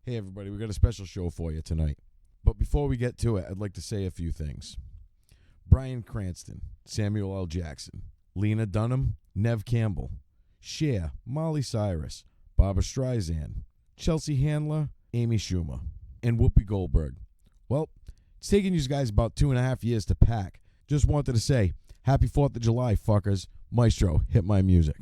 Hey everybody, we got a special show for you tonight. But before we get to it, I'd like to say a few things. Bryan Cranston, Samuel L. Jackson, Lena Dunham, Nev Campbell, Cher, Molly Cyrus, Barbra Streisand, Chelsea Handler, Amy Schumer, and Whoopi Goldberg. Well, it's taken you guys about 2.5 years to pack. Just wanted to say, happy 4th of July, fuckers. Maestro, hit my music.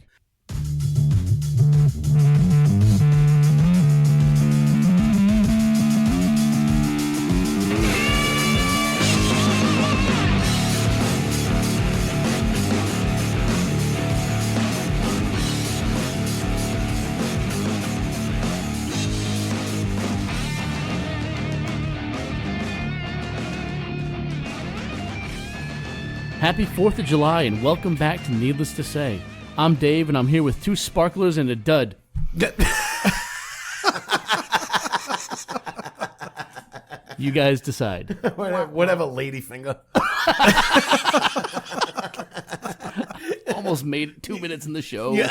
Happy 4th of July and welcome back to Needless to Say. I'm Dave and I'm here with 2 sparklers and a dud. You guys decide. Whatever, ladyfinger. Almost made it 2 minutes in the show. Yeah.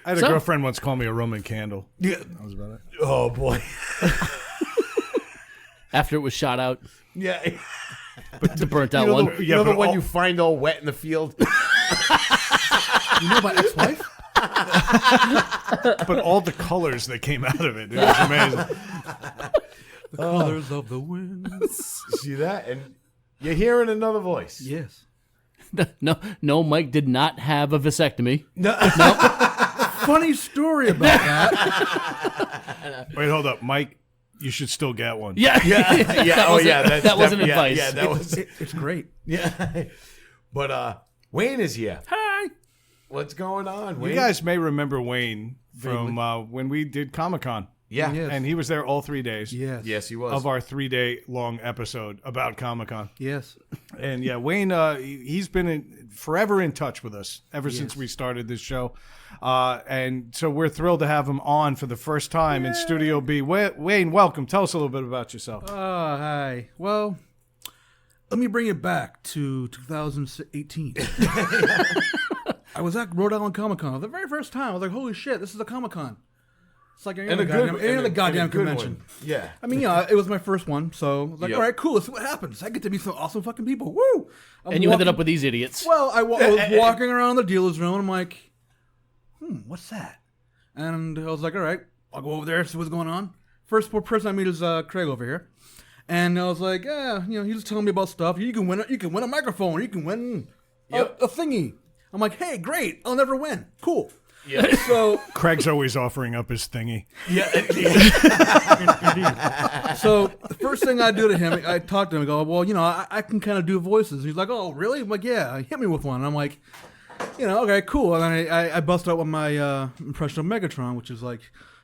I had a girlfriend once call me a Roman candle. Yeah. That was about it. Oh, boy. After it was shot out. Yeah. But the burnt out one. You know the one you find all wet in the field? You know my ex-wife? But all the colors that came out of it was amazing. The colors of the winds. See that? And you're hearing another voice. Yes. No, Mike did not have a vasectomy. No. Funny story about that. Wait, hold up. Mike, you should still get one. Yeah. That wasn't advice. Yeah, that was. It's great. Yeah. But Wayne is here. Hi. What's going on, Wayne? You guys may remember Wayne from when we did Comic-Con. Yeah. Yes. And he was there all 3 days. Yes. Yes, he was. Of our 3-day long episode about Comic-Con. Yes. And yeah, Wayne, he's been forever in touch with us ever since we started this show. And so we're thrilled to have him on for the first time in Studio B. Wayne, welcome. Tell us a little bit about yourself. Hi. Well, let me bring it back to 2018. I was at Rhode Island Comic Con the very first time. I was like, holy shit, this is a Comic Con. It's like any other goddamn convention. One. Yeah. I mean, yeah, it was my first one, so I was like, all right, cool, let's see what happens. I get to meet some awesome fucking people. Woo! And you ended up with these idiots. Well, I was walking around the dealer's room, and I'm like, what's that? And I was like, all right, I'll go over there, see what's going on. First person I meet is Craig over here. And I was like, yeah, he was telling me about stuff. You can win a microphone, or you can win a thingy. I'm like, hey, great, I'll never win. Cool. Yeah. So Craig's always offering up his thingy. Yeah. So the first thing I do to him, I talk to him. I go, well, I can kind of do voices. He's like, oh, really? I'm like, yeah, hit me with one. And I'm like, okay, cool. And then I bust out with my impression of Megatron, which is like,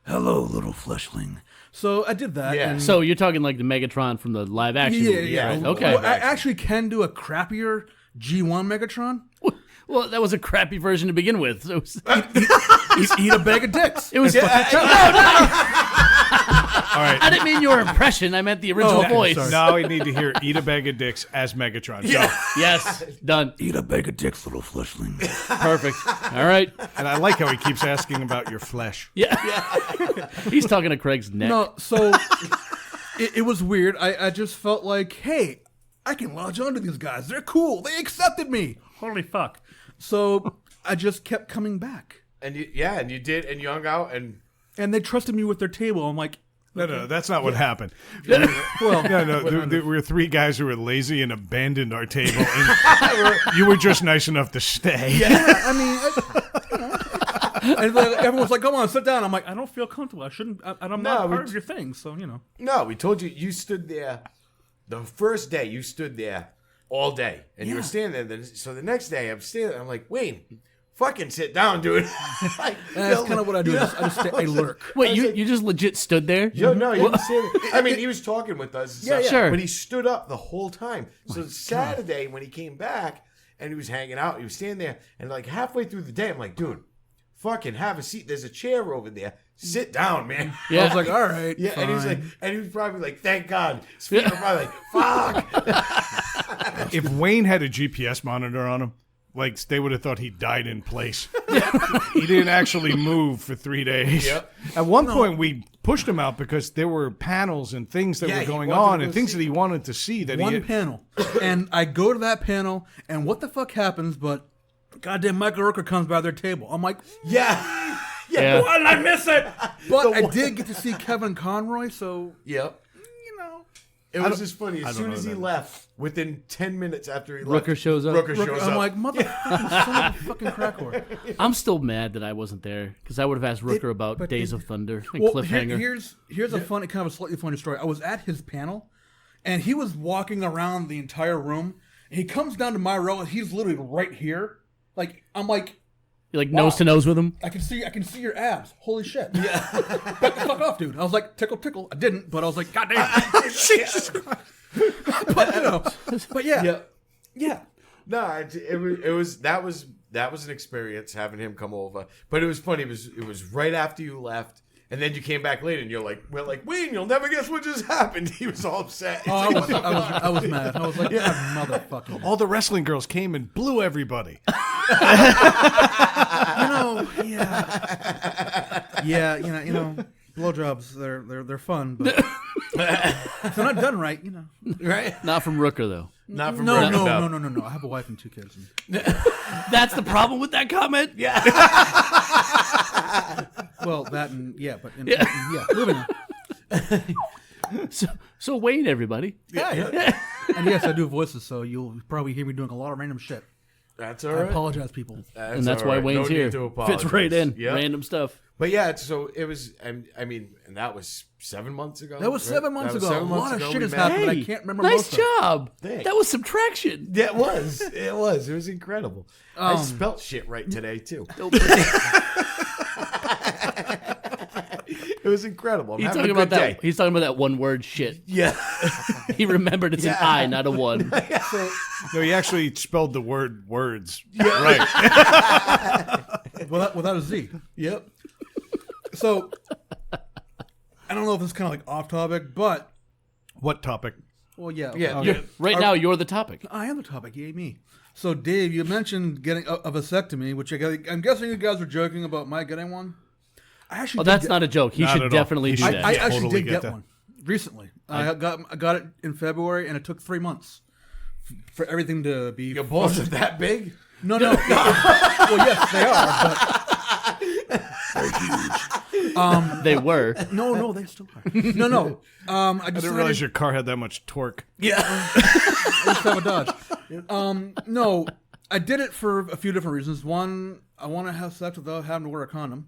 hello, little fleshling. So I did that. Yeah. And So you're talking like the Megatron from the live action movie, yeah. right? Okay. Well, I actually can do a crappier G1 Megatron. Well, that was a crappy version to begin with. So Eat a bag of dicks. it was All right. I didn't mean your impression. I meant the original voice. sorry. Now we need to hear Eat a Bag of Dicks as Megatron. Go. Yes, done. Eat a bag of dicks, little fleshling. Perfect. All right. And I like how he keeps asking about your flesh. Yeah. He's talking to Craig's neck. No, so it was weird. I just felt like, hey, I can latch onto these guys. They're cool. They accepted me. Holy fuck. So I just kept coming back. And you did, and you hung out, and they trusted me with their table. I'm like, No, that's not what happened. well, There were 3 guys who were lazy and abandoned our table. And you were just nice enough to stay. yeah, I mean, and then everyone's like, come on, sit down. I'm like, I don't feel comfortable. I shouldn't. I'm not part of your thing, so, No, we told you, you stood there, the first day you stood there all day, and you were standing there. So the next day I'm standing there, I'm like, Wayne, fucking sit down, dude. That's kind of what I do. I lurk. Wait, you just legit stood there? Yo, no, you didn't stand there. I mean, he was talking with us. Yeah, sure. But he stood up the whole time. So Saturday, when he came back, and he was hanging out, he was standing there, and like halfway through the day, I'm like, dude, fucking have a seat. There's a chair over there. Sit down, man. Yeah. I was like, all right. Yeah, fine. and he was like, and he was probably like, thank God. His feet were probably like, fuck. If Wayne had a GPS monitor on him, like they would have thought he died in place. He didn't actually move for 3 days. Yep. At one point, we pushed him out because there were panels and things that Yeah, were he going wanted on to and go things see. that he wanted to see. That One he panel. And I go to that panel, and what the fuck happens, but goddamn Michael Rooker comes by their table. I'm like, Yeah. Yeah. Why did I miss it? but I did get to see Kevin Conroy, so, Yep. you know. It was just funny. I As don't soon know as he that. left, within 10 minutes after he left, Rooker shows up. Rooker shows I'm up. like, motherfucking son of a fucking crack whore. I'm still mad that I wasn't there because I would have asked Rooker about but Days it- of Thunder and Well, Cliffhanger. here's a funny, kind of a slightly funny story. I was at his panel, and he was walking around the entire room. And he comes down to my row, and he's literally right here. Like, I'm like, You're like nose to nose with him. I can see your abs. Holy shit! Yeah, back the fuck off, dude. I was like, tickle, tickle. I didn't, but I was like, God damn. Jesus Christ. But you know, but yeah, yeah. No, it was that was an experience having him come over. But it was funny. It was right after you left, and then you came back later, and we're like, Wayne, you'll never guess what just happened. He was all upset. Oh, I was mad. I was like, motherfucker. all the wrestling girls came and blew everybody. Yeah, you know, blowjobs. They're fun, but if they're not done right, you know. Right? Not from Rooker though. Not from No. Rooker, I have a wife and 2 kids. That's the problem with that comment. Yeah. Well, that and yeah, but yeah, moving on. So Wayne, everybody. Yeah. And yes, I do voices, so you'll probably hear me doing a lot of random shit. That's all I right. apologize, people. And that's all why right. Wayne's No need here. to apologize. Fits right in. Yep. Random stuff. But yeah, so it was. I mean, and that was 7 months ago. That was 7 months That was ago. 7 A months lot of ago. shit We has met. happened, but I can't remember Nice most of it. job. Thanks. That was subtraction. Yeah, it was. It was. It was incredible. I spelt shit right today too. It was incredible. I'm He's having talking a about good that. day. He's talking about that one word shit. Yeah. He remembered it's an I, not a one. No, he actually spelled the word words. Right. Without a Z. Yep. So, I don't know if this is kind of like off topic, but What topic? well, yeah. Yeah. You're- right now, you're the topic. I am the topic. Yay me. So, Dave, you mentioned getting a vasectomy, which I'm guessing you guys were joking about my getting one. I actually Oh, did that's get- not a joke. He Not should at all. definitely He do should- that. I Yeah, actually totally did get get that. one recently. I got it in February, and it took 3 months for everything to be. Your balls are that big? No. Well, yes, they are. But They were. no, they still are. No. I I just didn't realize your car had that much torque. I used to have a Dodge. No, I did it for a few different reasons. One, I want to have sex without having to wear a condom.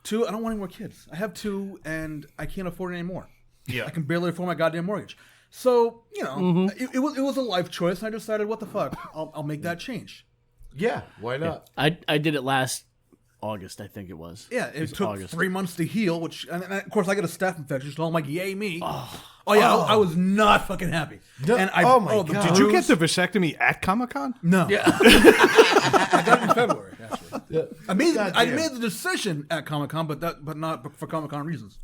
2, I don't want any more kids. I have 2, and I can't afford any more. Yeah. I can barely afford my goddamn mortgage. So, you know, it was a life choice, and I decided, what the fuck, I'll make that change. Yeah. Why not? I did it last August, I think it was. Yeah, it took August. 3 months to heal, which, and of course, I got a staph infection, so I'm like, yay me. Oh yeah, I was not fucking happy. No, And oh my God. Did you get the vasectomy at Comic-Con? No. Yeah. I got it in February, actually. Yeah. I made Goddamn. the decision at Comic-Con, but not for Comic-Con reasons.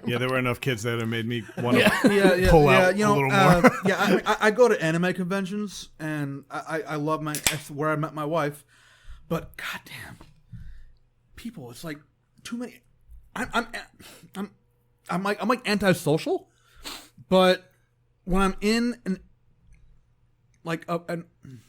Yeah, there were enough kids that it made me want to Yeah, pull out you know, a little more. yeah, I go to anime conventions, and I love that's where I met my wife. But goddamn, people, it's like too many. I'm like antisocial, but when I'm in an like and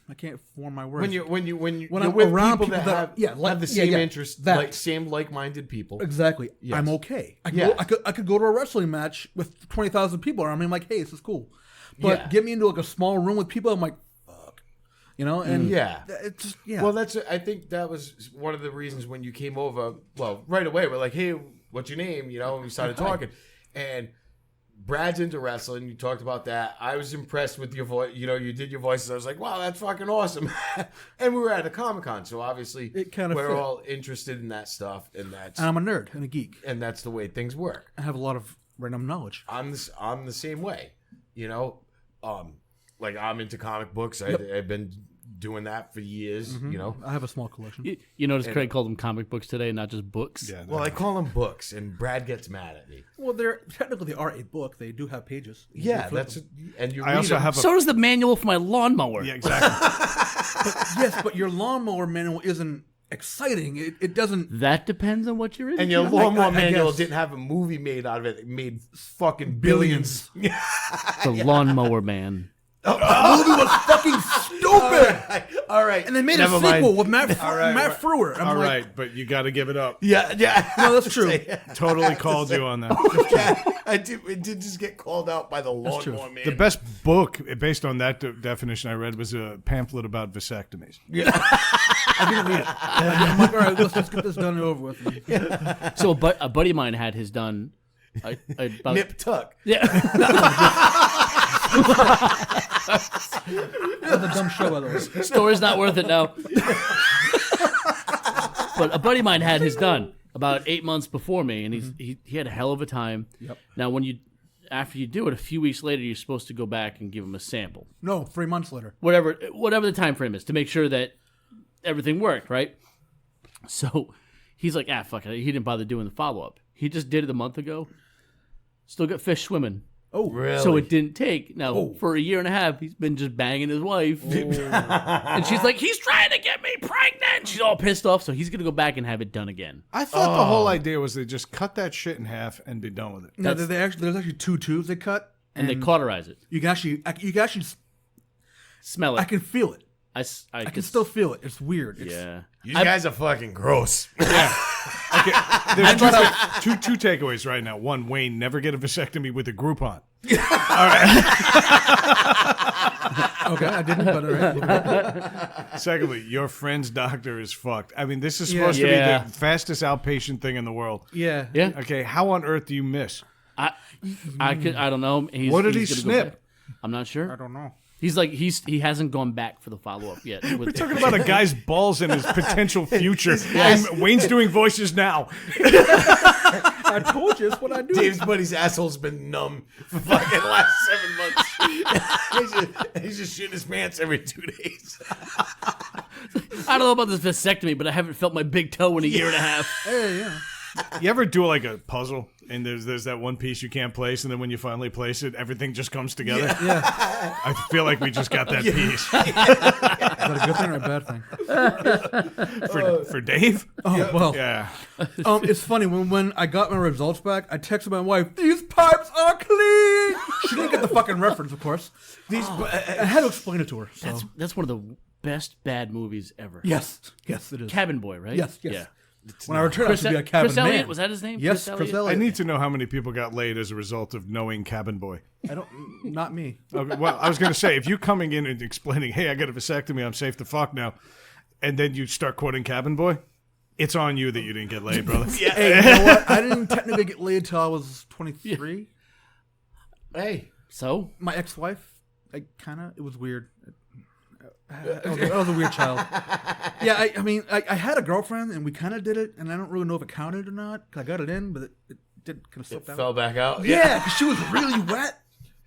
I can't form my words. When you're I'm with around people that have the same interests, same like-minded people. Exactly. Yes. I'm okay. Yeah. I could go to a wrestling match with 20,000 people around me. I'm like, hey, this is cool. But Yeah. get me into like a small room with people. I'm like, fuck. You know? And Yeah. it's just, yeah. Well, I think that was one of the reasons when you came over. Well, right away we're like, "Hey, what's your name?" You know, and we started talking, and Brad's into wrestling. You talked about that. I was impressed with your voice. You know, you did your voices. I was like, "Wow, that's fucking awesome!" And we were at a Comic-Con, so obviously It kinda we're fit. all interested in that stuff, and I'm a nerd and a geek. that's the way things work. I have a lot of random knowledge. I'm the same way. You know, like I'm into comic books. I've been doing that for years. You know. I have a small collection. You notice Craig called them comic books today, not just books. Yeah. Well, I call them books, and Brad gets mad at me. Well, they're technically they are a book. They do have pages. Yeah, that's and you. I read also them. have a. So does the manual for my lawnmower. Yeah, exactly. Yes, but your lawnmower manual isn't exciting. It doesn't. That depends on what you're into. And your lawnmower I manual guess. didn't have a movie made out of it. It made fucking billions. The Lawnmower Man. The movie was fucking stupid. All right. And they made Never a sequel mind. with Matt Frewer. I'm All like, right, but you got to give it up. Yeah. no, that's true. Totally called you on that. Yeah, it did just get called out by the lawnmower man. The best book based on that definition I read was a pamphlet about vasectomies. I didn't read it. I'm like, all right, let's get this done and over with. So a buddy of mine had his done. About, Nip tuck. Yeah. That's a dumb show, by the way. Story's not worth it now. But a buddy of mine had his done about 8 months before me, and he had a hell of a time. Yep. Now, after you do it, a few weeks later, you're supposed to go back and give him a sample, No, 3 months later. whatever the time frame is, to make sure that everything worked, right? So he's like, fuck it. He didn't bother doing the follow up. He just did it a month ago. Still got fish swimming. Oh, Really? So it didn't take. Now, for a year and a half, he's been just banging his wife. And she's like, he's trying to get me pregnant. She's all pissed off, so he's going to go back and have it done again. I thought the whole idea was they just cut that shit in half and be done with it. No, there's actually 2 tubes they cut, And they cauterize it. you can actually, Smell it. I can feel it. I I can still feel it. It's weird. It's, Yeah. You guys are fucking gross. Okay, there's two takeaways right now. One, Wayne, never get a vasectomy with a Groupon. Okay, I didn't, but all right. Secondly, your friend's doctor is fucked. I mean, this is supposed to be Yeah. the fastest outpatient thing in the world. Yeah. Yeah. Okay, how on earth do you miss? I don't know. What did he he's gonna go snip? back. I'm not sure. I don't know. He's like he hasn't gone back for the follow up yet. We're talking about a guy's balls and his potential future. And Wayne's doing voices now. I told you, it's what I do. Dave's buddy's asshole's been numb for fucking last 7 months. he's just shitting his pants every 2 days. I don't know about this vasectomy, but I haven't felt my big toe in a year and a half. Hey, yeah. You ever do like a puzzle and there's that one piece you can't place, and then when you finally place it, everything just comes together? Yeah. I feel like we just got that piece. Is that a good thing or a bad thing? For Dave? Oh, well. Yeah. It's funny, when I got my results back, I texted my wife, these pipes are clean! She didn't get the fucking reference, of course. I had to explain it to her. So. That's one of the best bad movies ever. Yes, it is. Cabin Boy, right? Yes. Yeah. When I returned, I should be a cabin Chris man. Elliott, was that his name? Yes, Chris I Elliott. need to know how many people got laid as a result of knowing Cabin Boy. Not me. Okay, well, I was going to say, if you coming in and explaining, hey, I got a vasectomy, I'm safe to fuck now, and then you start quoting Cabin Boy, it's on you that you didn't get laid, brother. Hey, you know what? I didn't technically get laid till I was 23. Hey. So? My ex-wife, it was weird. I was a weird child. Yeah, I mean, I had a girlfriend, and we kind of did it, and I don't really know if it counted or not, because I got it in, but it did kind of slip out. Fell back out. Yeah, because she was really wet.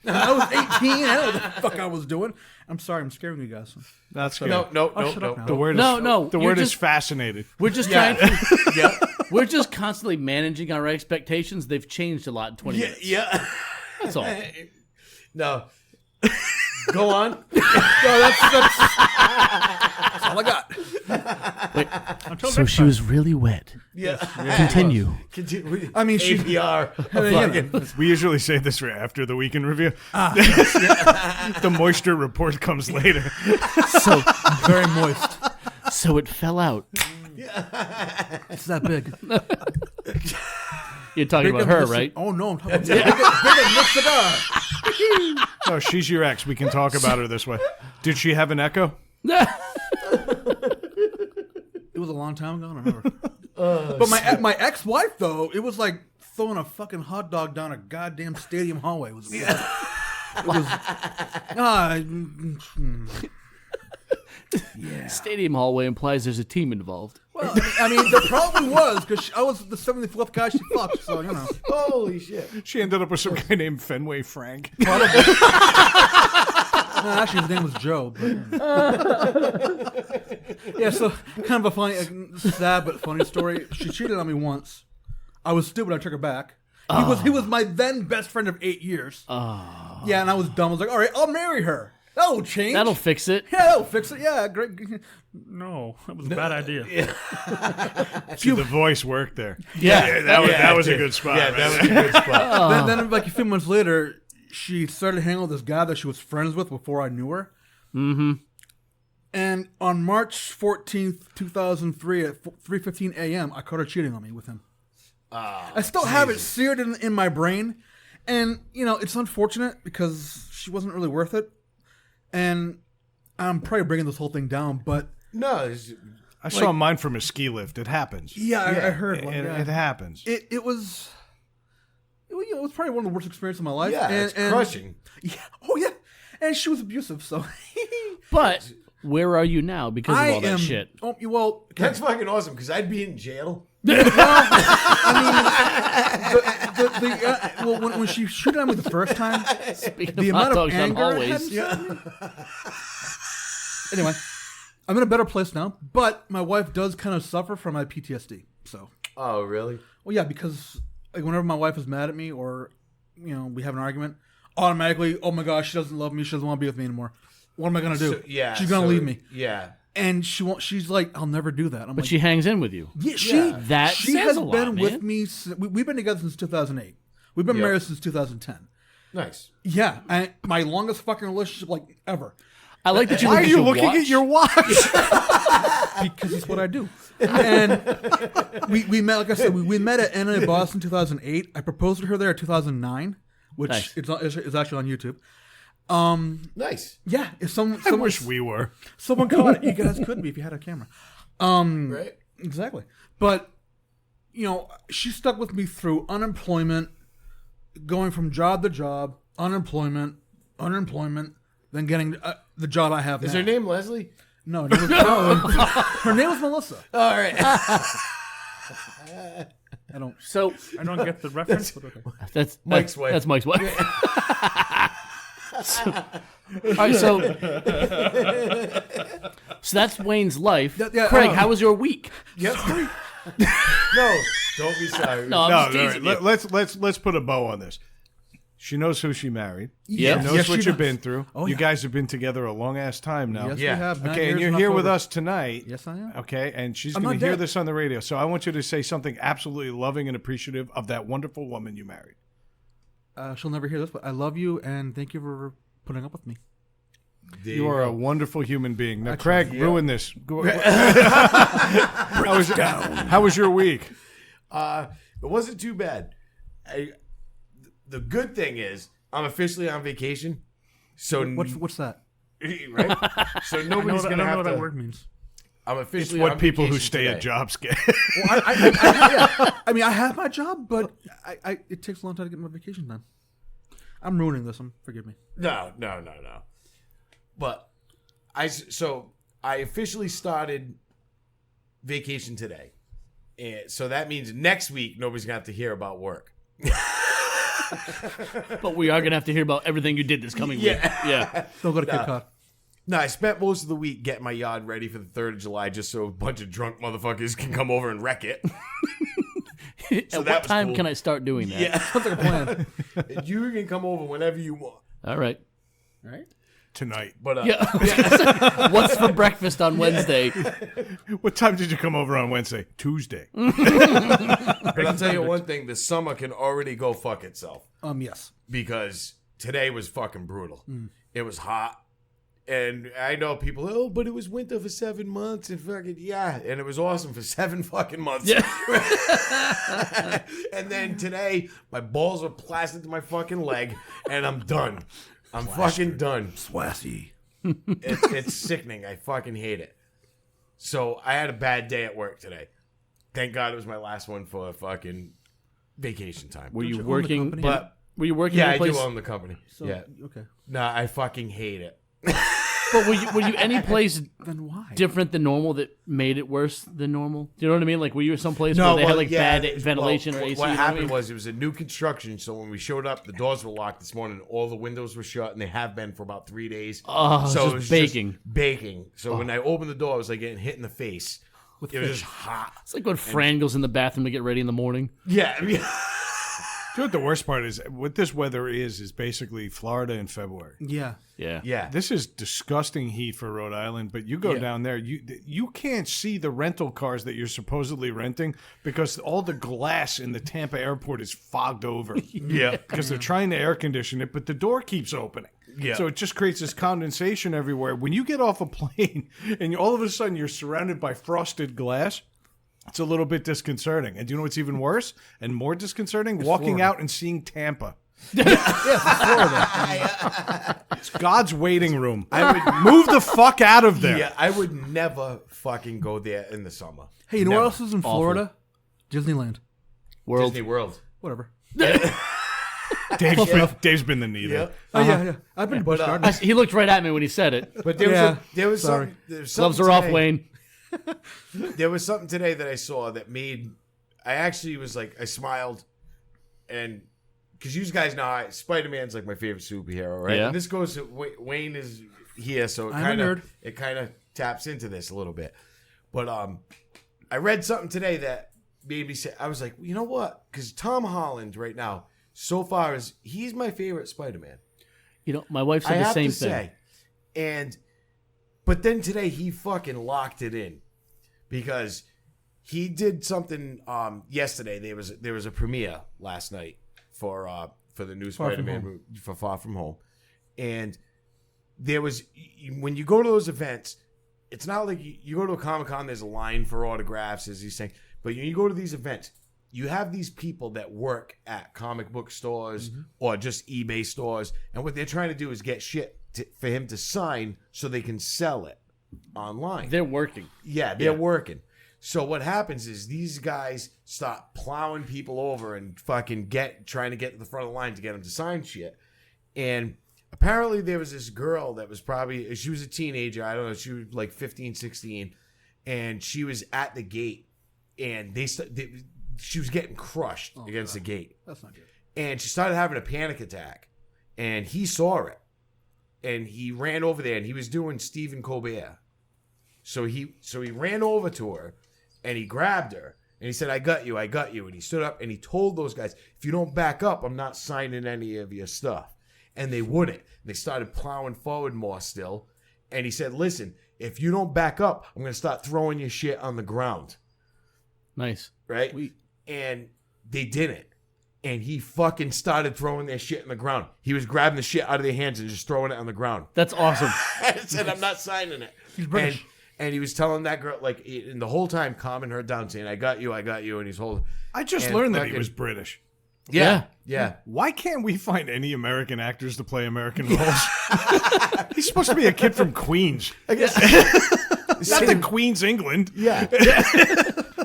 And I was 18. I don't know what the fuck I was doing. I'm sorry, I'm scaring you guys. That's good. No. Shut up now. The word No, is, the you're word is just- fascinated. We're just trying to. We're just constantly managing our expectations. They've changed a lot in 20 minutes. Yeah. That's all. No. Go on. No, that's all I got. Wait, so she was really wet. Yeah. Continue. I mean, she- APR. Fucking. We usually say this right after the weekend review. The moisture report comes later. So, very moist. so it fell out. It's that big. You're talking about her, right? Oh, no. I'm talking about bigger than Nick Cigar. No, she's your ex. We can talk about her this way. Did she have an echo? It was a long time ago. I don't remember. But my ex-wife, though, it was like throwing a fucking hot dog down a goddamn stadium hallway. It was Stadium hallway implies there's a team involved. well, I mean, there probably was, because I was the 74th guy she fucked, so, you know. Holy shit. She ended up with some guy named Fenway Frank. No, actually, his name was Joe. But, yeah, so kind of a funny, sad but funny story. She cheated on me once. I was stupid. I took her back. He was my then best friend of 8 years. Oh. Yeah, and I was dumb. I was like, all right, I'll marry her. That'll change. That'll fix it. Yeah, that'll fix it. Yeah, great. No, that was a bad idea. See, the voice worked there. Yeah. That was a good spot. Yeah, that was a good spot. Then, like a few months later, she started hanging with this guy that she was friends with before I knew her. Mm-hmm. And on March 14th, 2003, at 3:15 a.m., I caught her cheating on me with him. I still have it seared in my brain. And, it's unfortunate because she wasn't really worth it. And I'm probably bringing this whole thing down, but... No, I saw mine from a ski lift. It happens. Yeah, I heard one. It happens. It was... It was probably one of the worst experiences of my life. yeah, it's crushing. Yeah. Oh, yeah. And she was abusive, so... But where are you now because of all that shit? Oh, well... That's fucking awesome because I'd be in jail. When she shooted on me the first time, Speaking the of hot amount of dogs on anger I hallways. had. Anyway, I'm in a better place now, but my wife does kind of suffer from my PTSD. So, Oh, really? well, yeah, because whenever my wife is mad at me or we have an argument, automatically, oh my gosh, she doesn't love me, she doesn't want to be with me anymore. What am I gonna do? So, yeah, she's gonna leave me, Yeah. and she won't. She's like, I'll never do that. I'm But like, she hangs in with you. yeah, she That she says has a lot, been with man. me. We've been together since 2008. We've been Yeah. married since 2010. Nice. Yeah, my longest fucking relationship ever. I like that you Why look are at you your looking watch. at your watch? Because it's what I do. And we met, like I said, we met at NA Boston 2008. I proposed to her there in 2009, which Nice. is actually on YouTube. Nice. Yeah, if someone I wish we were. someone caught it, you guys could be if you had a camera. Right? Exactly. But she stuck with me through unemployment, going from job to job, unemployment, then getting the job I have Is now. her name Leslie? No, her name was Melissa. All right. I don't. So I don't get the reference. But okay. that's Mike's wife. That's Mike's wife. All right, so that's Wayne's life. Yeah, Craig, how was your week? Yep. No, don't be sorry. No, I'm No, just no, teasing you. let's put a bow on this. She knows who she married. Yep. She knows Yes, what she you've does. been through. Oh, You yeah. guys have been together a long ass time now. Yes, Yeah. we have. 9 Okay, and years you're in here with October. us tonight. Yes, I am. Okay, and she's I'm going not to hear dead. this on the radio. So I want you to say something absolutely loving and appreciative of that wonderful woman you married. She'll never hear this, but I love you and thank you for putting up with me. There You are go. a wonderful human being. Now, Craig, ruin this. How was your week? It wasn't too bad. The good thing is I'm officially on vacation, so What's that? right. So nobody's I gonna don't know have what that to. word means. I'm It's officially what on people who vacation stay today. at jobs get. Well, I mean, I have my job, but it takes a long time to get my vacation done. I'm ruining this. Forgive me. No. But I officially started vacation today, and so that means next week nobody's gonna have to hear about work. But we are gonna have to hear about everything you did this coming week. Yeah. Don't go to Cape Cod. No, I spent most of the week getting my yard ready for the 3rd of July just so a bunch of drunk motherfuckers can come over and wreck it. At that what was time cool. can I start doing that? Yeah. Sounds like a plan. You can come over whenever you want. All right. Right? Tonight. But Yeah. What's for breakfast on Wednesday? What time did you come over on Wednesday? Tuesday. but I'll tell you one thing, the summer can already go fuck itself. Yes. Because today was fucking brutal. It was hot. And I know people, oh, but it was winter for 7 months and fucking, yeah. And it was awesome for 7 fucking months. Yeah. And then today, my balls are plastered to my fucking leg and I'm done. I'm fucking done. Swassy. It's sickening. I fucking hate it. So I had a bad day at work today. Thank God it was my last one for fucking vacation time. Were you you own the working? company? But Were you working? yeah, in a I place? do own the company. So, yeah. Okay. No, I fucking hate it. But were you any place Then why? different than normal that made it worse than normal? Do you know what I mean? Like, were you someplace where they had like bad ventilation or AC? What you know happened I mean? was it was a new construction, so when we showed up, the doors were locked this morning. All the windows were shut, and they have been for about 3 days. Oh, so just it was baking. Just baking. So when I opened the door, I was like getting hit in the face. It was just hot. It's like when Fran goes in the bathroom to get ready in the morning. Yeah. I mean, You know what the worst part is? What this weather is basically Florida in February. Yeah. Yeah. yeah. This is disgusting heat for Rhode Island, but you go down there, you can't see the rental cars that you're supposedly renting because all the glass in the Tampa airport is fogged over. Yeah. Because they're trying to air condition it, but the door keeps opening. Yeah. So it just creates this condensation everywhere. When you get off a plane and all of a sudden you're surrounded by frosted glass, it's a little bit disconcerting. And do you know what's even worse and more disconcerting? Walking out and seeing Tampa. Florida. It's God's waiting room. I would move the fuck out of there. Yeah, I would never fucking go there in the summer. Hey, you know Never. what else is in Florida? Disneyland. World. Disney World. Whatever. Dave's been the needle. Yeah. Oh, yeah. I've been to Busch Gardens. He looked right at me when he said it. But there Yeah. was Sorry. Gloves are off, Wayne. There was something today that I saw that made. I actually was like, I smiled, and because you guys know, Spider-Man's like my favorite superhero, right? Yeah. And this goes to Wayne is here, so I'm a nerd. it kind of taps into this a little bit. But I read something today that made me say, I was like, you know what? Because Tom Holland right now, so far as he's my favorite Spider-Man. You know, my wife I said the have same to thing. say, but then today he fucking locked it in because he did something yesterday. There was a premiere last night for the new Spider-Man movie for Far From Home, and there was when you go to those events, it's not like you go to a Comic-Con. There's a line for autographs, as he's saying, but when you go to these events, you have these people that work at comic book stores or just eBay stores, and what they're trying to do is get shit for him to sign so they can sell it online. They're working. Yeah, they're working. So what happens is these guys start plowing people over and fucking trying to get to the front of the line to get them to sign shit. And apparently there was this girl that was she was a teenager. I don't know. She was like 15, 16. And she was at the gate. And she was getting crushed against the gate. That's not good. And she started having a panic attack. And he saw it. And he ran over there. And he was doing Stephen Colbert. So he ran over to her. And he grabbed her. And he said, I got you. And he stood up and he told those guys, if you don't back up, I'm not signing any of your stuff. And they wouldn't. They started plowing forward more still. And he said, listen, if you don't back up, I'm going to start throwing your shit on the ground. Nice. Right? And they didn't. And he fucking started throwing their shit on the ground. He was grabbing the shit out of their hands and just throwing it on the ground. That's awesome. I said, I'm not signing it. He's British. And he was telling that girl, like, and the whole time calming her down, saying, I got you. And he's holding. I just And learned that he fucking- was British. Yeah. Why can't we find any American actors to play American roles? He's supposed to be a kid from Queens. I guess. Not the Queens, England. Yeah.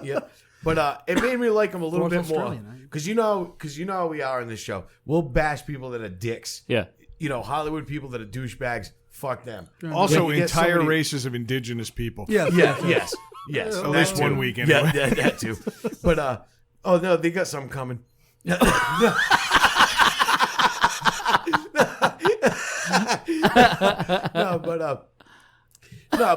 Yeah. But it made me like him a little bit more. Australian, right? Because you know how we are in this show. We'll bash people that are dicks. Yeah. You know, Hollywood people that are douchebags. Fuck them. Also, When you get entire somebody- races of indigenous people. Yeah. Yes. At least one week anyway. Yeah, that too. But oh no, they got something coming. No,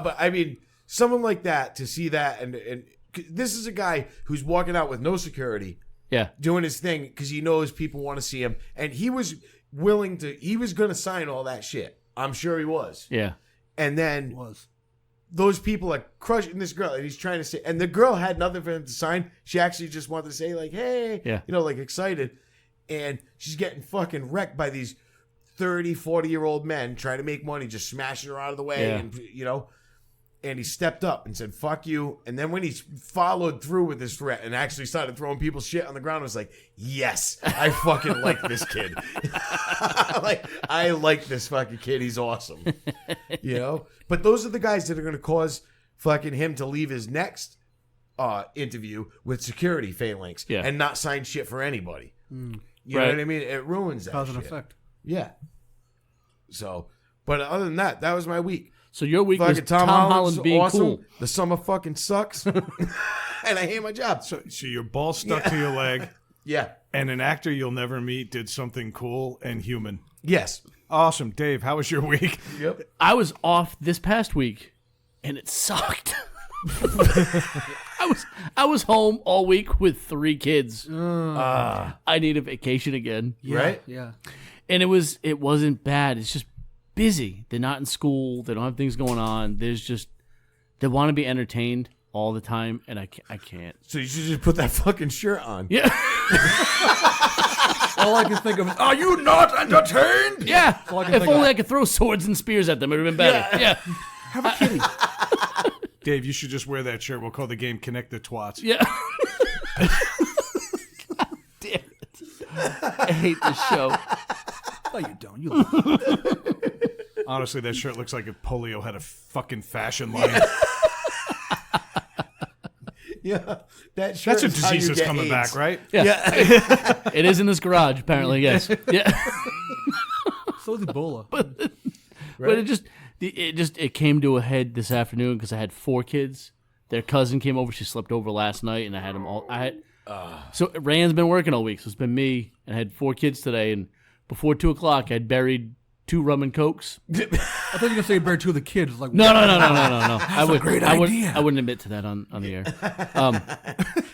but I mean, someone like that to see that, and this is a guy who's walking out with no security, Yeah. doing his thing because he knows people want to see him, and he was willing to. He was going to sign all that shit. I'm sure he was. Yeah. And then Was. those people are crushing this girl, and he's trying to say, and the girl had nothing for him to sign. She actually just wanted to say, like, hey, Yeah. you know, like excited. And she's getting fucking wrecked by these 30, 40-year-old men trying to make money, just smashing her out of the way. Yeah. And, you know, and he stepped up and said, fuck you. And then when he followed through with his threat and actually started throwing people's shit on the ground, I was like, yes, I fucking like this kid. I like this fucking kid. He's awesome. You know? But those are the guys that are going to cause fucking him to leave his next interview with security phalanx and not sign shit for anybody. You know what I mean? It ruins that Cause and shit. effect. Yeah. So, but other than that, that was my week. So your week was Fucking Tom Holland being awesome. cool. The summer fucking sucks. And I hate my job. So your ball stuck to your leg, Yeah. and an actor you'll never meet did something cool and human. Yes. Awesome. Dave, how was your week? Yep. I was off this past week, and it sucked. I was home all week with 3 kids. I need a vacation again. Right? Yeah. And it wasn't bad. It's just busy. They're not in school. They don't have things going on. They want to be entertained all the time, and I can't. So you should just put that fucking shirt on. Yeah. All I can think of is, are you not entertained? Yeah. all I can If think only of. I could throw swords and spears at them, it would have been better. Yeah. Have a kitty. Dave, you should just wear that shirt. We'll call the game Connect the Twats. Yeah. God damn it. I hate this show. No, you don't. You love it. Honestly, that shirt looks like if polio had a fucking fashion line. Yeah. That shirt That's a is how you disease that's get coming AIDS. back, right? Yeah. It is in this garage, apparently, yes. Yeah. So is Ebola. But it came to a head this afternoon because I had 4 kids. Their cousin came over. She slept over last night, and I had them all. So Rand's been working all week, so it's been me, and I had 4 kids today. And before 2:00, I'd buried 2 rum and cokes. I thought you were gonna say buried 2 of the kids. Like, No. That's a great idea. I wouldn't admit to that on the air.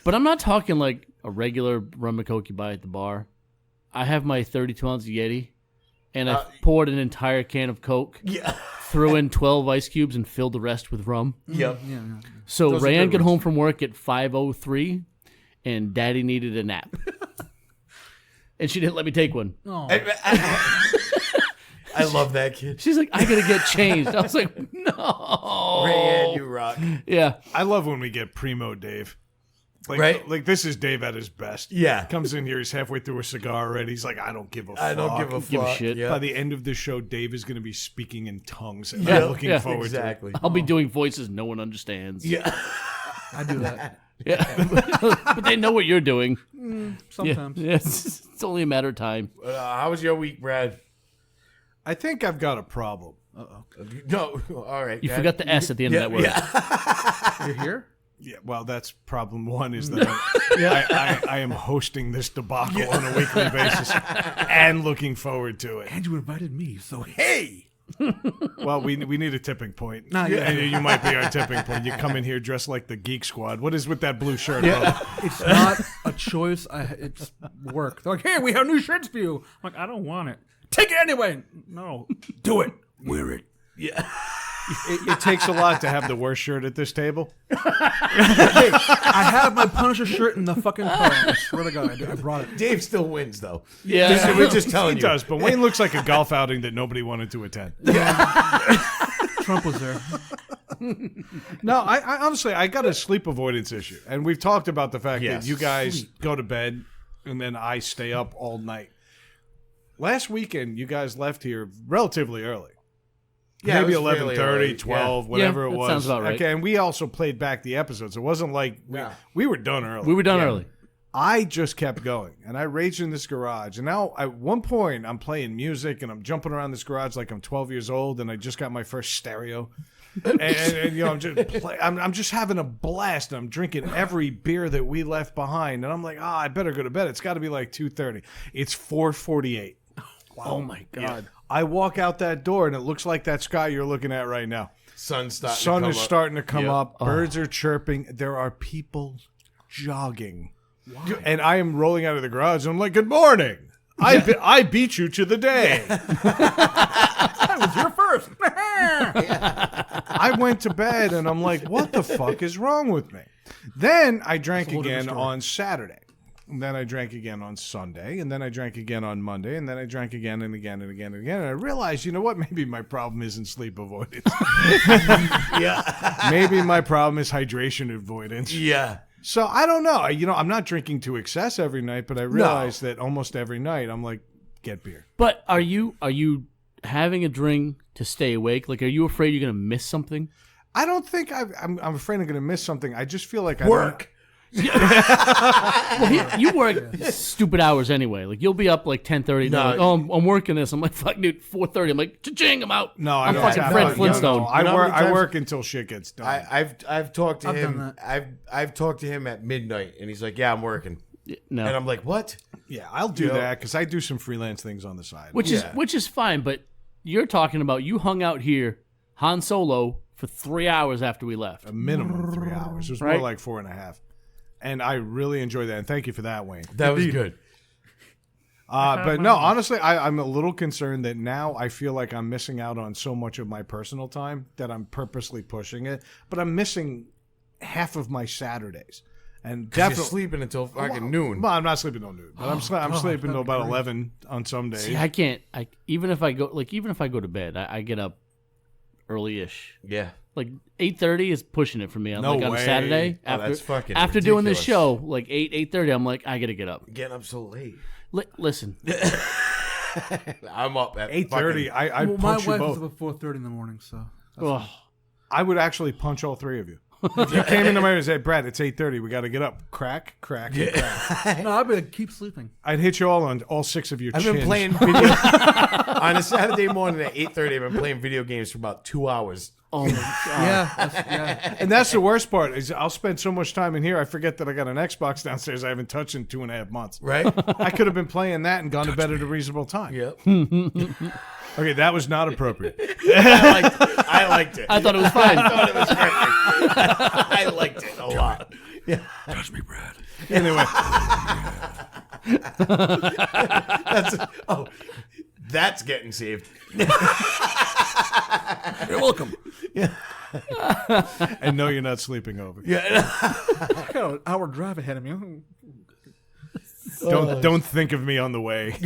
But I'm not talking like a regular rum and coke you buy at the bar. I have my 32-ounce Yeti, and I poured an entire can of Coke. Yeah. Threw in 12 ice cubes and filled the rest with rum. Yep. Yeah. So Those are Rand good got home ones. from work at 5:03, and Daddy needed a nap. And she didn't let me take one. Oh. I love that kid. She's like, I gotta get changed. I was like, no. Rayanne, you rock. Yeah. I love when we get primo Dave. Like, Right? Like, this is Dave at his best. Yeah. Comes in here, he's halfway through a cigar already. He's like, I don't give a fuck. I don't give a fuck. Give a shit. Yeah. By the end of the show, Dave is going to be speaking in tongues. And Yeah. I'm looking Yeah. forward Exactly. I'll be doing voices no one understands. Yeah. I do that Yeah. But they know what you're doing. sometimes. Yeah. It's only a matter of time. How was your week, Brad? I think I've got a problem. No. All right. You go forgot the S at the end of that word. Yeah. You're here? Yeah, well, that's problem one is that I am hosting this debacle on a weekly basis and looking forward to it. And you invited me, so hey. Well, we need a tipping point. Nah, yeah. And you might be our tipping point. You come in here dressed like the Geek Squad. What is with that blue shirt, brother? It's not a choice. It's work. They're like, hey, we have new shirts for you. I'm like, I don't want it. Take it anyway. No. Do it. Wear it. It takes a lot to have the worst shirt at this table. Hey, I have my Punisher shirt in the fucking car. I swear to God, I brought it. Dave still wins, though. Yeah. We're just telling He you. does, but Wayne looks like a golf outing that nobody wanted to attend. Trump was there. No, I honestly, I got a sleep avoidance issue. And we've talked about the fact Yes. that you guys go to bed and then I stay up all night. Last weekend, you guys left here relatively early. Yeah, Maybe it was fairly 11:30, early. 12, whatever Yeah, it that was. sounds about right. Okay, and we also played back the episodes. It wasn't like we were done early. We were done early. I just kept going, and I raged in this garage. And now, at one point, I'm playing music, and I'm jumping around this garage like I'm 12 years old, and I just got my first stereo. and you know, I'm just having a blast. And I'm drinking every beer that we left behind, and I'm like, I better go to bed. It's got to be like 2:30. It's 4:48. Oh my God. I walk out that door, and it looks like that sky you're looking at right now. Sun Sun to is starting to come Yep. up. Birds are chirping. There are people jogging. And I am rolling out of the garage. And I'm like, good morning. I beat you to the day. I was here first. I went to bed, and I'm like, what the fuck is wrong with me? Then I drank whole different again story. on Saturday. And then I drank again on Sunday. And then I drank again on Monday. And then I drank again and again and again and again. And I realized, you know what? Maybe my problem isn't sleep avoidance. Yeah. Maybe my problem is hydration avoidance. Yeah. So I don't know. I'm not drinking to excess every night, but I realize that almost every night I'm like, get beer. But are you having a drink to stay awake? Like, are you afraid you're gonna miss something? I don't think I'm afraid I'm going to miss something. I just feel like Work. Well, you work stupid hours anyway. Like you'll be up like 10:30. No. Like, oh, I'm working this. I'm like, fuck, dude, 4:30. I'm like, cha-ching, I'm out. No, I I'm don't fucking tap Fred out. Flintstone. No, I You know how work. many I times- work until shit gets done. I've talked to I've him. done I've talked to him at midnight, and he's like, "Yeah, I'm working," No, and I'm like, "What?" yeah, I'll do You know? that because I do some freelance things on the side. which is fine. But you're talking about you hung out here, Han Solo, for 3 hours after we left. a minimum of 3 hours. It was Right. more like 4.5. And I really enjoyed that. And thank you for that, Wayne. That was good. But no, honestly, I'm a little concerned that now I feel like I'm missing out on so much of my personal time that I'm purposely pushing it. But I'm missing half of my Saturdays. And You're definitely sleeping until fucking noon. Well, I'm not sleeping till noon, but I'm sleeping till about 11 on some days. See, I can't. Even if I go to bed, I get up early-ish. Yeah. Like 8:30 is pushing it for me. No On a way. Saturday Oh, that's fucking after doing this ridiculous. show, like 8:30, I'm like, I gotta get up. Getting up so late. Listen, I'm up at 8:30. I Well, my punch you wife both. is up at 4:30 in the morning, so ugh. I would actually punch all three of you. If you came into my room and said, Brad, it's 8:30. We got to get up. Crack, crack, and crack. no, I'd be like, keep sleeping. I'd hit you all on all six of your I've chins. been playing video on a Saturday morning at 8:30. I've been playing video games for about 2 hours. Oh my god. Yeah. And that's the worst part is I'll spend so much time in here, I forget that I got an Xbox downstairs I haven't touched in 2.5 months. Right? I could have been playing that and gone to bed at a reasonable time. Yep. Okay, that was not appropriate. I liked it. I thought it was fine. I thought it was perfect. I liked it a lot. Yeah. Touch me, Brad. Anyway, That's getting saved. You're welcome. and no, you're not sleeping over. Yeah. I got an hour drive ahead of me. Don't think of me on the way.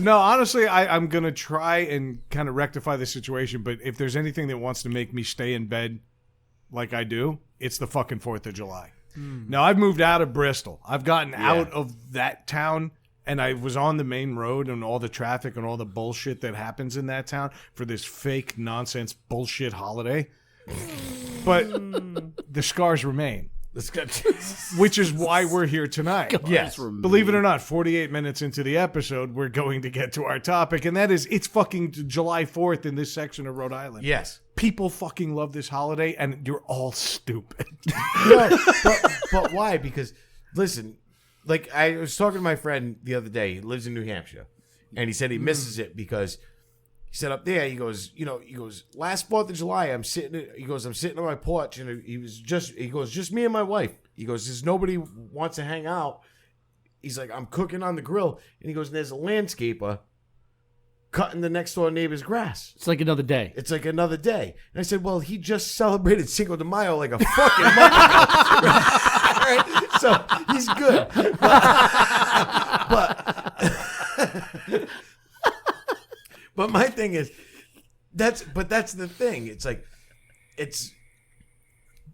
No, honestly, I'm going to try and kind of rectify the situation. But if there's anything that wants to make me stay in bed like I do, it's the fucking 4th of July. Now, I've moved out of Bristol. I've gotten out of that town, and I was on the main road and all the traffic and all the bullshit that happens in that town for this fake nonsense bullshit holiday. But the scars remain. Which is why we're here tonight. Yes. Believe it or not, 48 minutes into the episode, we're going to get to our topic, and that is it's fucking July 4th in this section of Rhode Island. Yes. People fucking love this holiday, and you're all stupid. No, but why? Because, listen, like I was talking to my friend the other day. He lives in New Hampshire, and he said he misses it because he said up there, he goes, last 4th of July, I'm sitting on my porch, and he goes, just me and my wife. He goes, there's nobody wants to hang out. He's like, I'm cooking on the grill, and he goes, there's a landscaper cutting the next door neighbor's grass. It's like another day. It's like another day. And I said, well, he just celebrated Cinco de Mayo like a fucking month ago. Right? So he's good. But my thing is, that's the thing. It's like,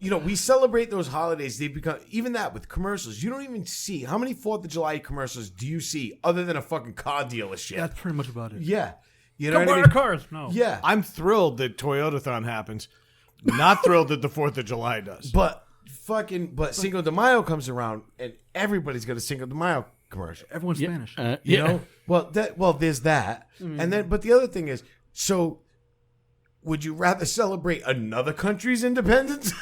we celebrate those holidays. They become, even that with commercials, you don't even see, how many 4th of July commercials do you see other than a fucking car dealership? That's pretty much about it. Yeah. You know Come what I buy mean? our cars. No. Yeah. I'm thrilled that Toyotathon happens. Not thrilled that the 4th of July does. But Cinco de Mayo comes around and everybody's got a Cinco de Mayo commercial. Everyone's Spanish. You know? Well, there's that. And then, but the other thing is, so would you rather celebrate another country's independence?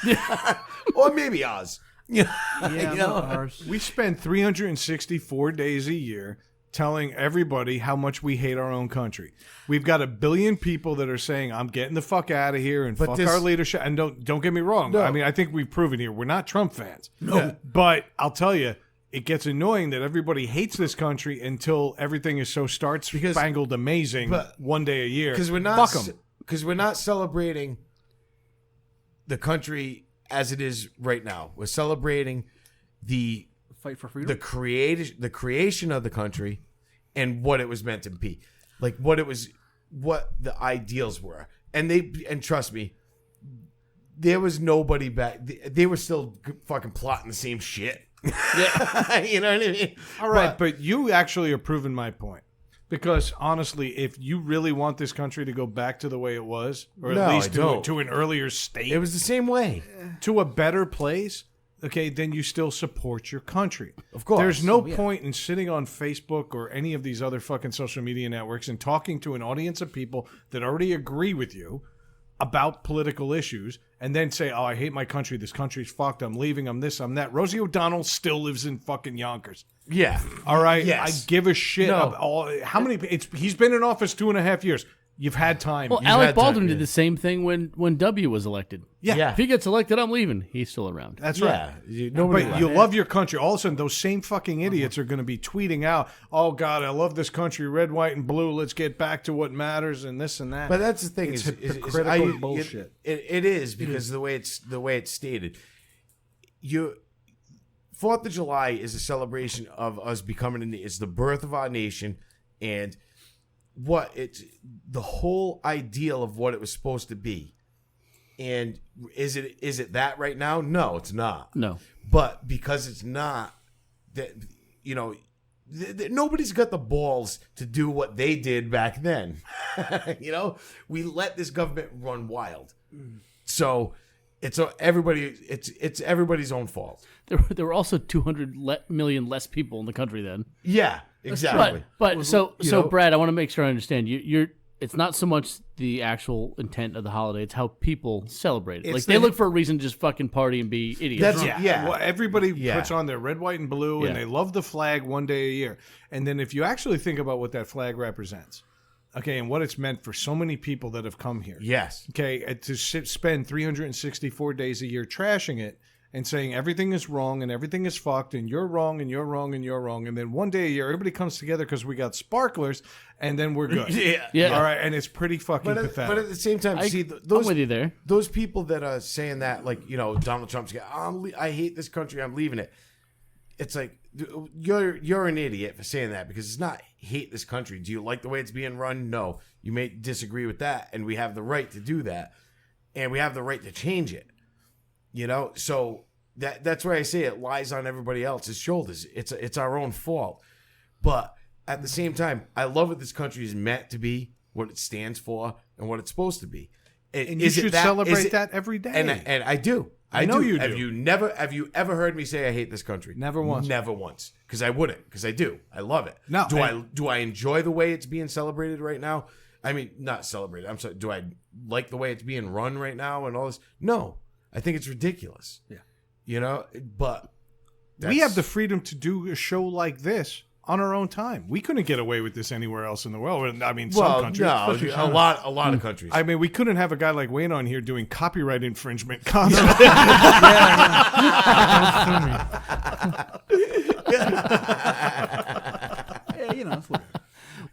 Or maybe ours? Yeah, You know? ours. We spend 364 days a year telling everybody how much we hate our own country. We've got 1 billion people that are saying, I'm getting the fuck out of here and But fuck this- our leadership. And don't get me wrong. No. I mean, I think we've proven here we're not Trump fans. No. But I'll tell you, it gets annoying that everybody hates this country until everything is so spangled amazing one day a year. Because we're not celebrating the country as it is right now. We're celebrating the Fight for freedom. the creation of the country and what it was meant to be, like what the ideals were, and trust me, there was nobody back. They were still fucking plotting the same shit. Yeah, you know what I mean. All right, but you actually are proving my point. Because honestly, if you really want this country to go back to the way it was, or No, at least I don't. to an earlier state, It was the same way. to a better place, okay, then you still support your country. Of course. There's no point in sitting on Facebook or any of these other fucking social media networks and talking to an audience of people that already agree with you about political issues and then say, oh, I hate my country. This country's fucked. I'm leaving. I'm this. I'm that. Rosie O'Donnell still lives in fucking Yonkers. Yeah. All right. Yes. I give a shit. No. About how many? He's been in office 2.5 years. You've had time. Well, You've Alec had Baldwin time. did the same thing when W was elected. Yeah. If he gets elected, I'm leaving. He's still around. That's Yeah. right. Nobody But you love your country. All of a sudden, those same fucking idiots are going to be tweeting out, "Oh God, I love this country, red, white, and blue. Let's get back to what matters and this and that." But that's the thing. It's is hypocritical bullshit. It is because the way it's stated. 4th of July is a celebration of us becoming. It's the birth of our nation, and it's the whole ideal of what it was supposed to be. And is it that right now? No, it's not. No. But because it's not, that nobody's got the balls to do what they did back then. We let this government run wild. So it's everybody's own fault. There were also 200 million less people in the country then. Yeah, exactly. But so Brad, I want to make sure I understand. You're it's not so much the actual intent of the holiday; it's how people celebrate it. Like they look for a reason to just fucking party and be idiots. Well, everybody puts on their red, white, and blue, and they love the flag one day a year. And then if you actually think about what that flag represents, okay, and what it's meant for so many people that have come here. Yes. Okay, to spend 364 days a year trashing it and saying everything is wrong and everything is fucked and you're wrong and you're wrong and you're wrong. And then one day a year, everybody comes together because we got sparklers and then we're good. Yeah. All right, and it's pretty fucking pathetic. But at the same time, I'm with you there. Those people that are saying that, like, Donald Trump's, I hate this country, I'm leaving it. It's like, you're an idiot for saying that because it's not hate this country. Do you like the way it's being run? No. You may disagree with that, and we have the right to do that, and we have the right to change it. So that's why I say it lies on everybody else's shoulders. It's our own fault. But at the same time, I love what this country is meant to be, what it stands for, and what it's supposed to be. And you should celebrate that every day. And I do. I know you do. Have you ever heard me say I hate this country? Never once. Never once. Because I wouldn't. Because I do. I love it. No. Do I enjoy the way it's being celebrated right now? I mean, not celebrated. I'm sorry. Do I like the way it's being run right now and all this? No. I think it's ridiculous. Yeah. But we have the freedom to do a show like this on our own time. We couldn't get away with this anywhere else in the world. I mean, some countries. No, a lot of countries. I mean, we couldn't have a guy like Wayne on here doing copyright infringement constantly. It's weird.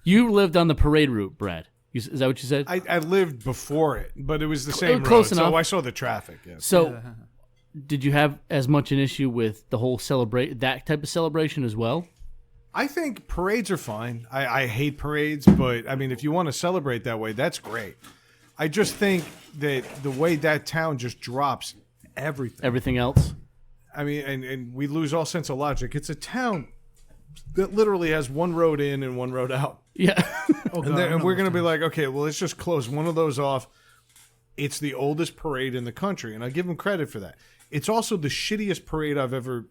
You lived on the parade route, Brad. Is that what you said? I lived before it, but it was the same close road, enough. so I saw the traffic. Yes. So, did you have as much an issue with the whole that type of celebration as well? I think parades are fine. I hate parades, but I mean, if you want to celebrate that way, that's great. I just think that the way that town just drops everything. Everything else? I mean, and we lose all sense of logic. It's a town that literally has one road in and one road out. Yeah. And we're going to be like, okay, well, let's just close one of those off. It's the oldest parade in the country, and I give them credit for that. It's also the shittiest parade I've ever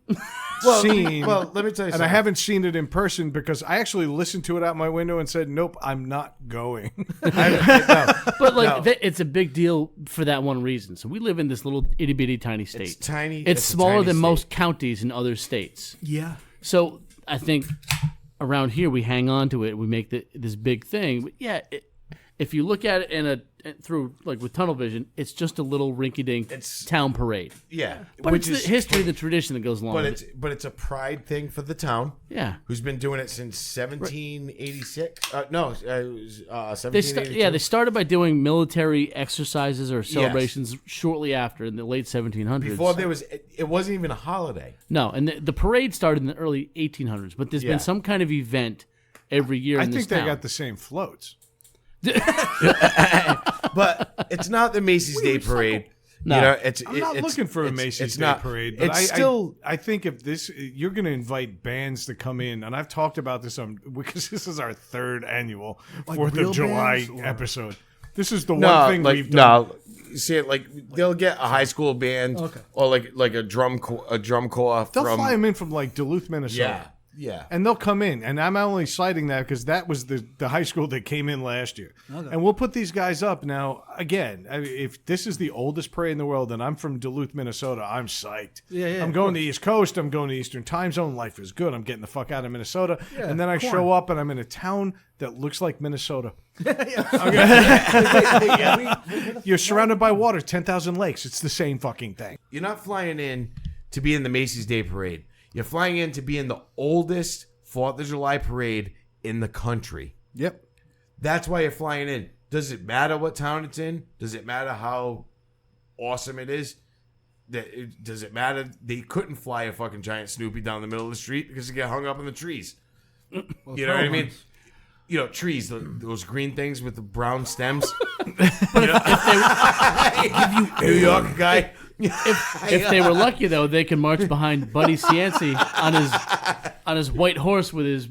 seen. Well, let me tell you and something. I haven't seen it in person because I actually listened to it out my window and said, nope, I'm not going. But it's a big deal for that one reason. So we live in this little itty bitty tiny state. It's tiny. It's a smaller tiny than state. most counties in other states. Yeah. So I think around here we hang on to it. We make this big thing. But yeah, if you look at it through like with tunnel vision, it's just a little rinky-dink town parade. Yeah, But it's the history, the tradition that goes along with it. But it's a pride thing for the town. Yeah. Who's been doing it since 1786? 1782. They started by doing military exercises or celebrations shortly after in the late 1700s. Before it wasn't even a holiday. No, and the parade started in the early 1800s, but there's been some kind of event every year in this I think they town. got the same floats. But it's not the Macy's Day Parade. No. You know, it's I'm not looking for a Macy's Day Parade, but I think if this, you're going to invite bands to come in, and I've talked about this because this is our third annual 4th of July episode. This is the one thing we've done. No, you see it like they'll get a high school band or like a drum corps. They'll fly them in from like Duluth, Minnesota. Yeah. And they'll come in. And I'm only citing that because that was the high school that came in last year. Okay. And we'll put these guys up. Now, again, if this is the oldest parade in the world and I'm from Duluth, Minnesota, I'm psyched. Yeah, I'm going to the East Coast. I'm going to Eastern Time Zone. Life is good. I'm getting the fuck out of Minnesota. Yeah, and then I show up and I'm in a town that looks like Minnesota. You're surrounded by water, 10,000 lakes. It's the same fucking thing. You're not flying in to be in the Macy's Day Parade. You're flying in to be in the oldest 4th of July parade in the country. Yep. That's why you're flying in. Does it matter what town it's in? Does it matter how awesome it is? Does it matter? They couldn't fly a fucking giant Snoopy down the middle of the street because they get hung up in the trees. You know what I mean? You know, trees, those green things with the brown stems. New York guy. If they were lucky, though, they could march behind Buddy Cianci on his white horse with his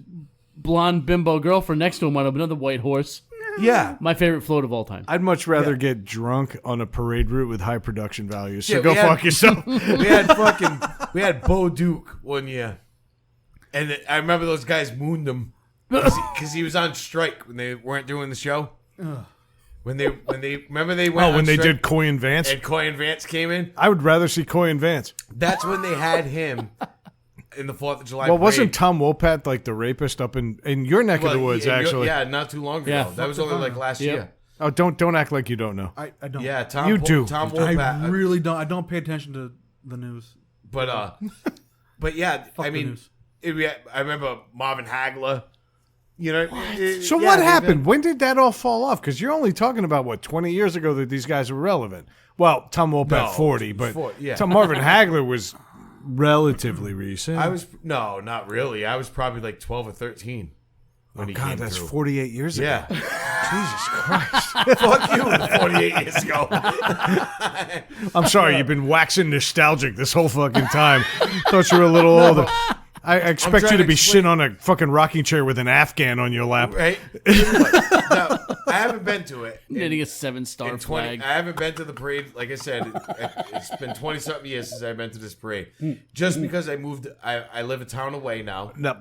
blonde bimbo girlfriend next to him on another white horse. Yeah. My favorite float of all time. I'd much rather get drunk on a parade route with high production values. So go fuck yourself. We had Bo Duke one year. And I remember those guys mooned him because he was on strike when they weren't doing the show. When they remember they went when they did Coy and Vance? And Coy and Vance came in? I would rather see Coy and Vance. That's when they had him in the 4th of July Well, parade. wasn't Tom Wopat like the rapist up in your neck of the woods, actually? Yeah, not too long ago. Yeah. That was only like last year. Oh, don't act like you don't know. I don't. Yeah, Tom. You do. Tom I Wopat. really don't. I don't pay attention to the news. But yeah, I the mean, news. I remember Marvin Hagler. You know. So what happened? When did that all fall off? Because you're only talking about 20 years ago that these guys were relevant. Well, Tom Wopat 40, but Tom Marvin Hagler was relatively recent. not really. I was probably like 12 or 13 when he came that's through. 48 years ago. Yeah. Jesus Christ. Fuck you, 48 years ago. I'm sorry, you've been waxing nostalgic this whole fucking time. Thought you were a little older. I expect you to be sitting on a fucking rocking chair with an Afghan on your lap. Right? No, I haven't been to it. Getting a 7-star flag. I haven't been to the parade. Like I said, it's been 20-something years since I've been to this parade. Just because I moved, I live a town away now. No,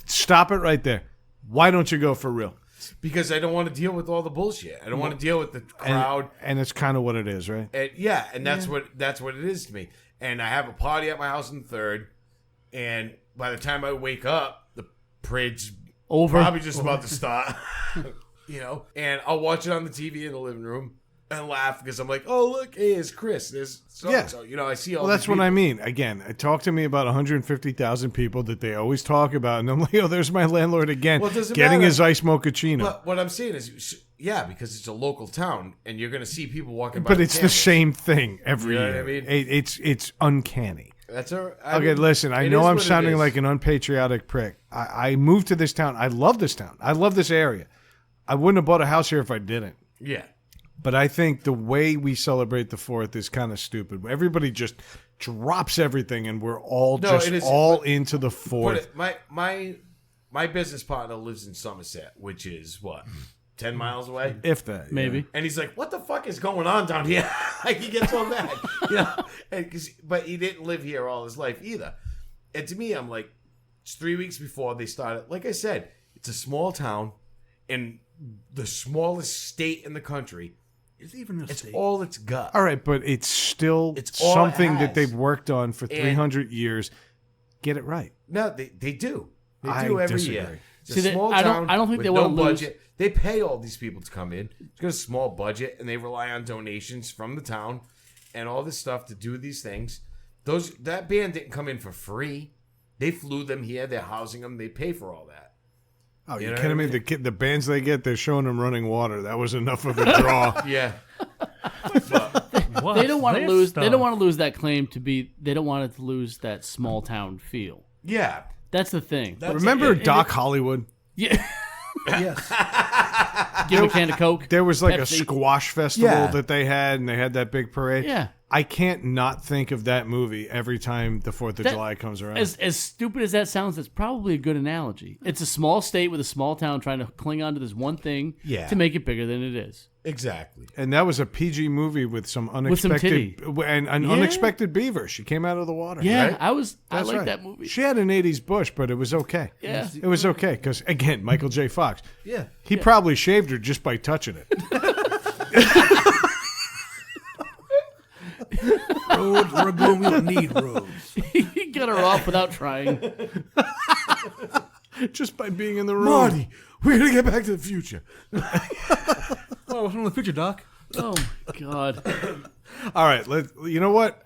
stop it right there. Why don't you go for real? Because I don't want to deal with all the bullshit. I don't want to deal with the crowd. And it's kind of what it is, right? And that's what it is to me. And I have a party at my house on the 3rd, and by the time I wake up, the parade's probably just about to start. You know, and I'll watch it on the TV in the living room and laugh because I'm like, oh, look, hey, it's Chris. There's so-and-so. You know, I see all that's what I mean. Again, talk to me about 150,000 people that they always talk about. And I'm like, oh, there's my landlord again, getting his ice mochaccino. But what I'm saying is, because it's a local town and you're going to see people walking by. But it's the same thing every year. What I mean? It's uncanny. That's all right. Okay, listen, I know I'm sounding like an unpatriotic prick. I moved to this town. I love this town. I love this area. I wouldn't have bought a house here if I didn't. Yeah. But I think the way we celebrate the 4th is kind of stupid. Everybody just drops everything and we're all into the 4th. My business partner lives in Somerset, which is what? 10 miles away? If that. Maybe. Yeah. And he's like, what the fuck is going on down here? Like, he gets all mad. You know? But he didn't live here all his life either. And to me, I'm like, it's 3 weeks before they started. Like I said, it's a small town in the smallest state in the country. It's all it's got. All right, but it's still all something it that has. they've worked on for 300 years. Get it right. No, they do. They I do every disagree. year. It's See, a small I town don't think with they no want to lose. budget. They pay all these people to come in. It's got a small budget, and they rely on donations from the town and all this stuff to do these things. That band didn't come in for free. They flew them here. They're housing them. They pay for all that. Oh, You you're know kidding what me? I The bands they get, they're showing them running water. That was enough of a draw. Yeah. What's They don't want to this lose. stuff? They don't want to lose that claim to be. They don't want it to lose that small town feel. Yeah. That's the thing. Remember Doc Hollywood? Yeah. Yes. Give a can of Coke. There was like Pepsi. a squash festival Yeah. that they had, and they had that big parade. Yeah. I can't not think of that movie every time the 4th of July comes around. As stupid as that sounds, that's probably a good analogy. It's a small state with a small town trying to cling on to this one thing to make it bigger than it is. Exactly. And that was a PG movie with some unexpected and an unexpected beaver. She came out of the water. Yeah, right? I like right. that movie. She had an 80s bush, but it was okay. Yeah. It was okay because, again, Michael J. Fox. Yeah. He probably shaved her just by touching it. Roads, we're going. We don't need roads. He got her off without trying. Just by being in the room. Marty, we're gonna get back to the future. Oh, what's wrong with the future, Doc? Oh my God. All right, you know what?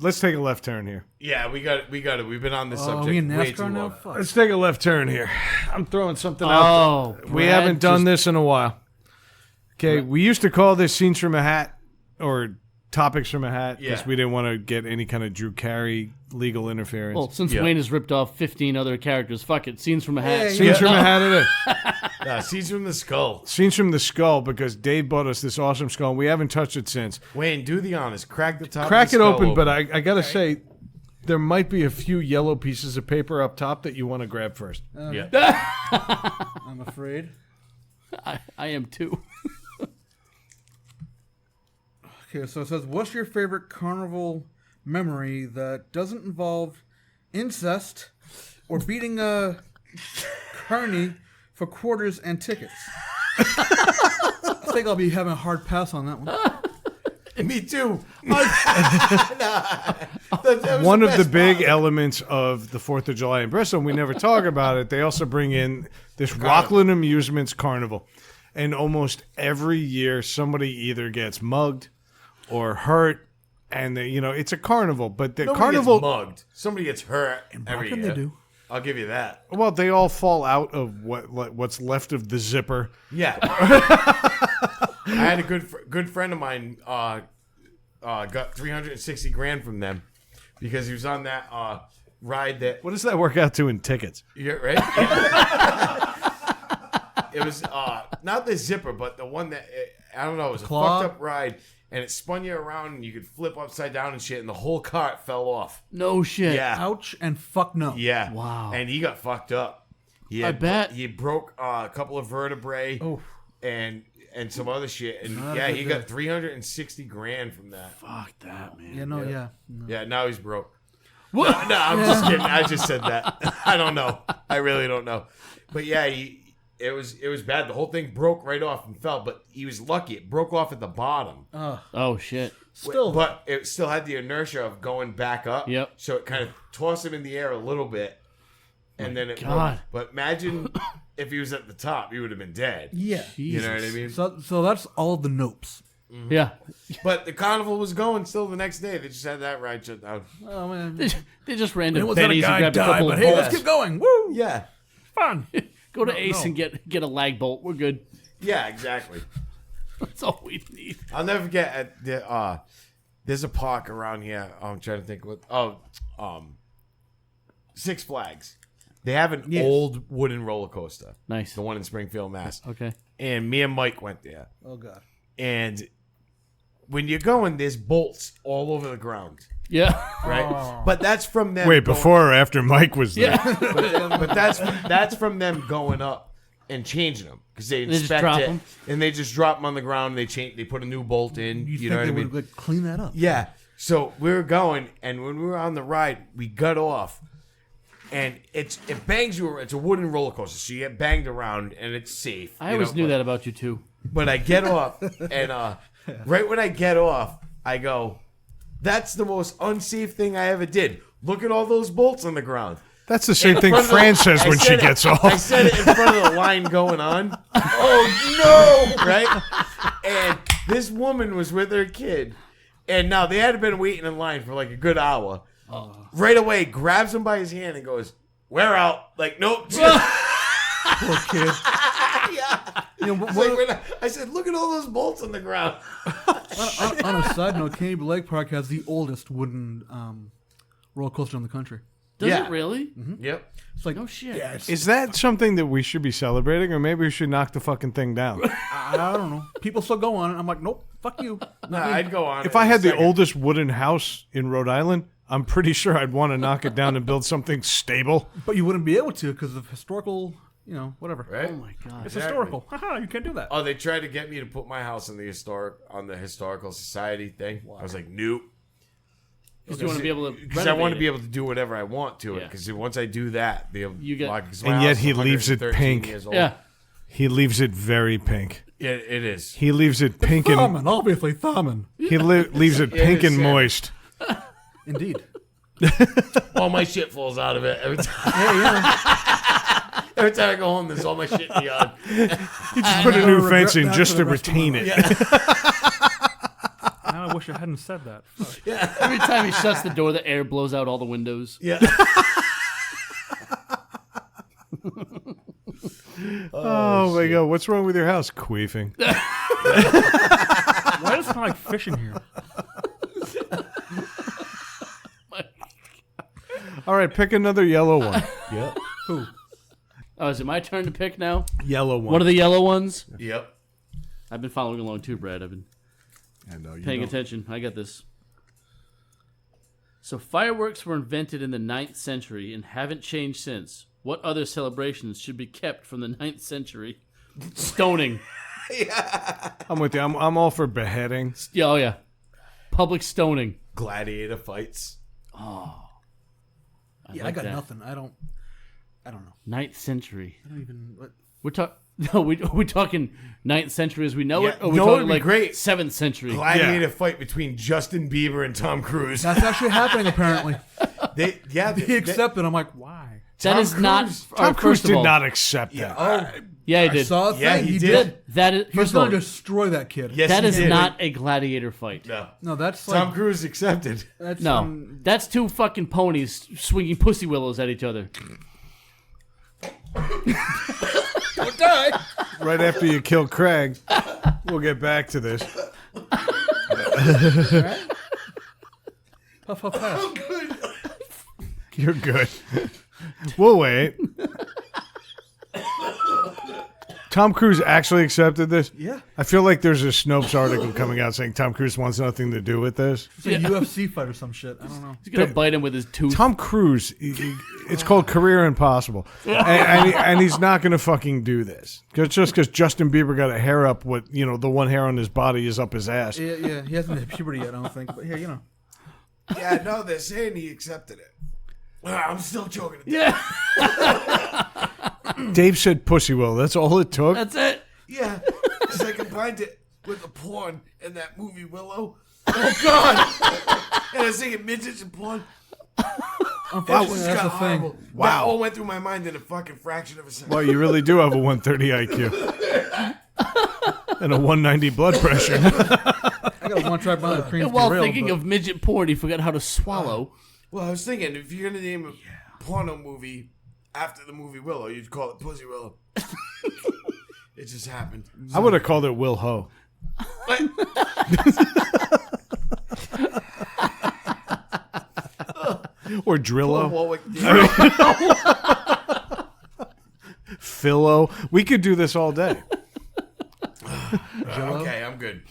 Let's take a left turn here. Yeah, we got it. We've been on this Oh, subject we in way too NASCAR now? long. Fuck. Let's take a left turn here. I'm throwing something out there. We Brad haven't done just- this in a while. Okay, we used to call this scenes from a hat or topics from a hat because Yeah. we didn't want to get any kind of Drew Carey legal interference. Well, since Wayne has ripped off 15 other characters, fuck it. Scenes from a hat. Scenes from a hat it is. Scenes from the skull. Scenes from the skull because Dave bought us this awesome skull and we haven't touched it since. Wayne, do the honors. Crack the top. Crack of the it skull open, but I got to say, there might be a few yellow pieces of paper up top that you want to grab first. Yeah. I'm afraid. I am too. Okay, so it says, what's your favorite carnival memory that doesn't involve incest or beating a carny for quarters and tickets? I think I'll be having a hard pass on that one. Me too. One of the big elements of the 4th of July in Bristol, and we never talk about it, they also bring in this Rockland Amusements Carnival. And almost every year, somebody either gets mugged or hurt, and it's a carnival. But the Nobody carnival, gets mugged. Somebody gets hurt every year. They do. I'll give you that. well, they all fall out of what's left of the zipper. Yeah. I had a good friend of mine got 360 grand from them because he was on that ride that. What does that work out to in tickets? Yeah, right? Yeah. It was not the zipper, but the one that I don't know. It was a Claw? fucked up ride, and it spun you around, and you could flip upside down and shit, and the whole cart fell off. No shit. Yeah, Ouch and fuck no. yeah. Wow. And he got fucked up. I bet. He broke a couple of vertebrae and some other shit, and he got 360 grand from that. Fuck that, man. Yeah, no, yeah. Yeah, now he's broke. What? No, I'm just kidding. I just said that. I don't know. I really don't know. But yeah, it was bad. The whole thing broke right off and fell, but he was lucky. It broke off at the bottom. Oh, shit. Still. But it still had the inertia of going back up. Yep. So it kind of tossed him in the air a little bit, and then it God. broke. But imagine if he was at the top, he would have been dead. Yeah. You know what I mean? So that's all the nopes. Yeah. But the carnival was going still the next day. They just had that ride shut down. Oh, man. They just ran to It was that a Benny's and guy grabbed a died, couple but of hey, bolts. let's keep going. Woo! Yeah. Fun. Go to Ace and get a lag bolt. We're good. Yeah, exactly. That's all we need. I'll never forget at the there's a park around here. I'm trying to think what Six Flags. They have an old wooden roller coaster. Nice. The one in Springfield, Mass. Okay. And me and Mike went there. Oh, God. And when you're going, there's bolts all over the ground. Yeah. Right? But that's from them. Wait, before or after Mike was there? Yeah. But that's from them going up and changing them because they just inspect drop it 'em? and they just drop them on the ground. And they put a new bolt in. You know what I they mean? would clean that up? Yeah. So we were going, and when we were on the ride, we got off, and it bangs you. It's a wooden roller coaster, so you get banged around, and it's safe. I always knew that about you, too. But I get off, and right when I get off, I go, "That's the most unsafe thing I ever did. Look at all those bolts on the ground." That's the same In thing front of Fran the- says I when she said it- gets I off. said it in front of the line going on. Oh no! Right? And this woman was with her kid, and now they had been waiting in line for like a good hour. Right away, grabs him by his hand and goes, "We're out." Like, nope. Poor kid. Yeah. You know, It's like when I said, "Look at all those bolts on the ground." on a side note, Candy Lake Park has the oldest wooden roller coaster in the country. Does Yeah. it really? Yep. It's like, No shit. yeah, it's, Is that something that we should be celebrating, or maybe we should knock the fucking thing down? I don't know. People still go on it. I'm like, nope, fuck you. Nah, I'd go on. If I had the oldest wooden house in Rhode Island, I'm pretty sure I'd want to knock it down and build something stable. But you wouldn't be able to because of historical, whatever. right? Oh my god. It's historical. Haha, you can't do that. Oh, they tried to get me to put my house on the historical society thing. I was like, nope. Because you want to be able to. Because I want to be able. able to do whatever I want to it. Yeah. Because once I do that, You get- And yet he leaves it pink. Yeah. He leaves it very pink. It is. He leaves it pink and Thummin, obviously Thummin. he leaves it pink and moist. Indeed. All my shit falls out of it every time. Every time I go home, there's all my shit in the yard. He just put a new fence in just to retain it. Now I wish I hadn't said that. Fuck. Every time he shuts the door, the air blows out all the windows. Yeah. Oh my god, what's wrong with your house? Queefing. Why does it smell like fish in here? All right, pick another yellow one. Yep. Oh, is it my turn to pick now? Yellow one. What are the yellow ones? Yep. I've been following along too, Brad. I've been I know you paying don't. attention. I got this. So fireworks were invented in the 9th century and haven't changed since. What other celebrations should be kept from the 9th century? Stoning. I'm with you. I'm all for beheading. Yeah, oh yeah. Public stoning. Gladiator fights. I Yeah, like I got that. nothing. I don't know. 9th century. I don't even. What? We're talking. No, we talking 9th century as we know it, Yeah, or we no, talking it'd be like great. 7th century. Gladiator fight between Justin Bieber and Tom Cruise. That's actually happening apparently. He He accepted. I'm like, why? That Tom is not. Cruise- Tom Cruise first of did all, not accept that. Yeah, he I did. saw a Yeah, thing. he did. That is. He First was of all, going to destroy that kid. Yes, that he is did. not a gladiator fight. No. No, that's Tom like Cruise accepted. that's No, that's two fucking ponies swinging pussy willows at each other. don't die. Right after you kill Craig, we'll get back to this. Puff, puff, pass. You're good. We'll wait. Tom Cruise actually accepted this? Yeah. I feel like there's a Snopes article coming out saying Tom Cruise wants nothing to do with this. It's a UFC fight or some shit. I don't know. He's gonna bite him with his tooth. Tom Cruise, it's called Career Impossible. And he's not going to fucking do this. Just because Justin Bieber got a hair up, the one hair on his body is up his ass. Yeah. He hasn't hit puberty yet, I don't think. But yeah, Yeah, no, they're saying he accepted it. I'm still choking to death. Yeah, Dave said pussy will. That's all it took. that's it. Yeah, because I combined it with the porn in that movie Willow. Oh, God. And I was thinking midgets and porn. unfortunately, that's the thing. Wow. Wow. That all went through my mind in a fucking fraction of a second. Well, you really do have a 130 IQ. And a 190 blood pressure. I got one track behind the Queen's And while derailed, thinking but- of midget porn, he forgot how to swallow. Well, I was thinking, if you're going to name a porno movie after the movie Willow, you'd call it Pussy Willow. It just happened. I would have called it Will Ho. Or Drillo. Warwick. Philo. We could do this all day. Okay, I'm good.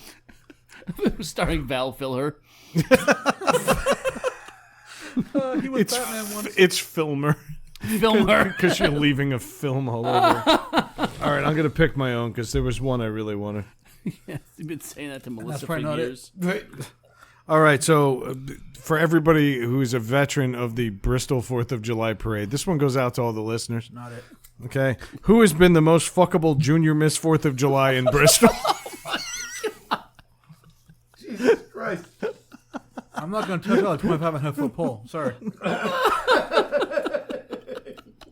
Starring Val Filler. he was Batman once. It's Filmer. Filmer. Because you're leaving a film all over. All right, I'm going to pick my own because there was one I really wanted. You've been saying that to Melissa for probably not it. years. All right, so for everybody who's a veteran of the Bristol 4th of July parade, this one goes out to all the listeners. Not it. Okay. Who has been the most fuckable junior Miss 4th of July in Bristol? Jesus Christ. I'm not going to touch all the 25.5-foot pole. Sorry.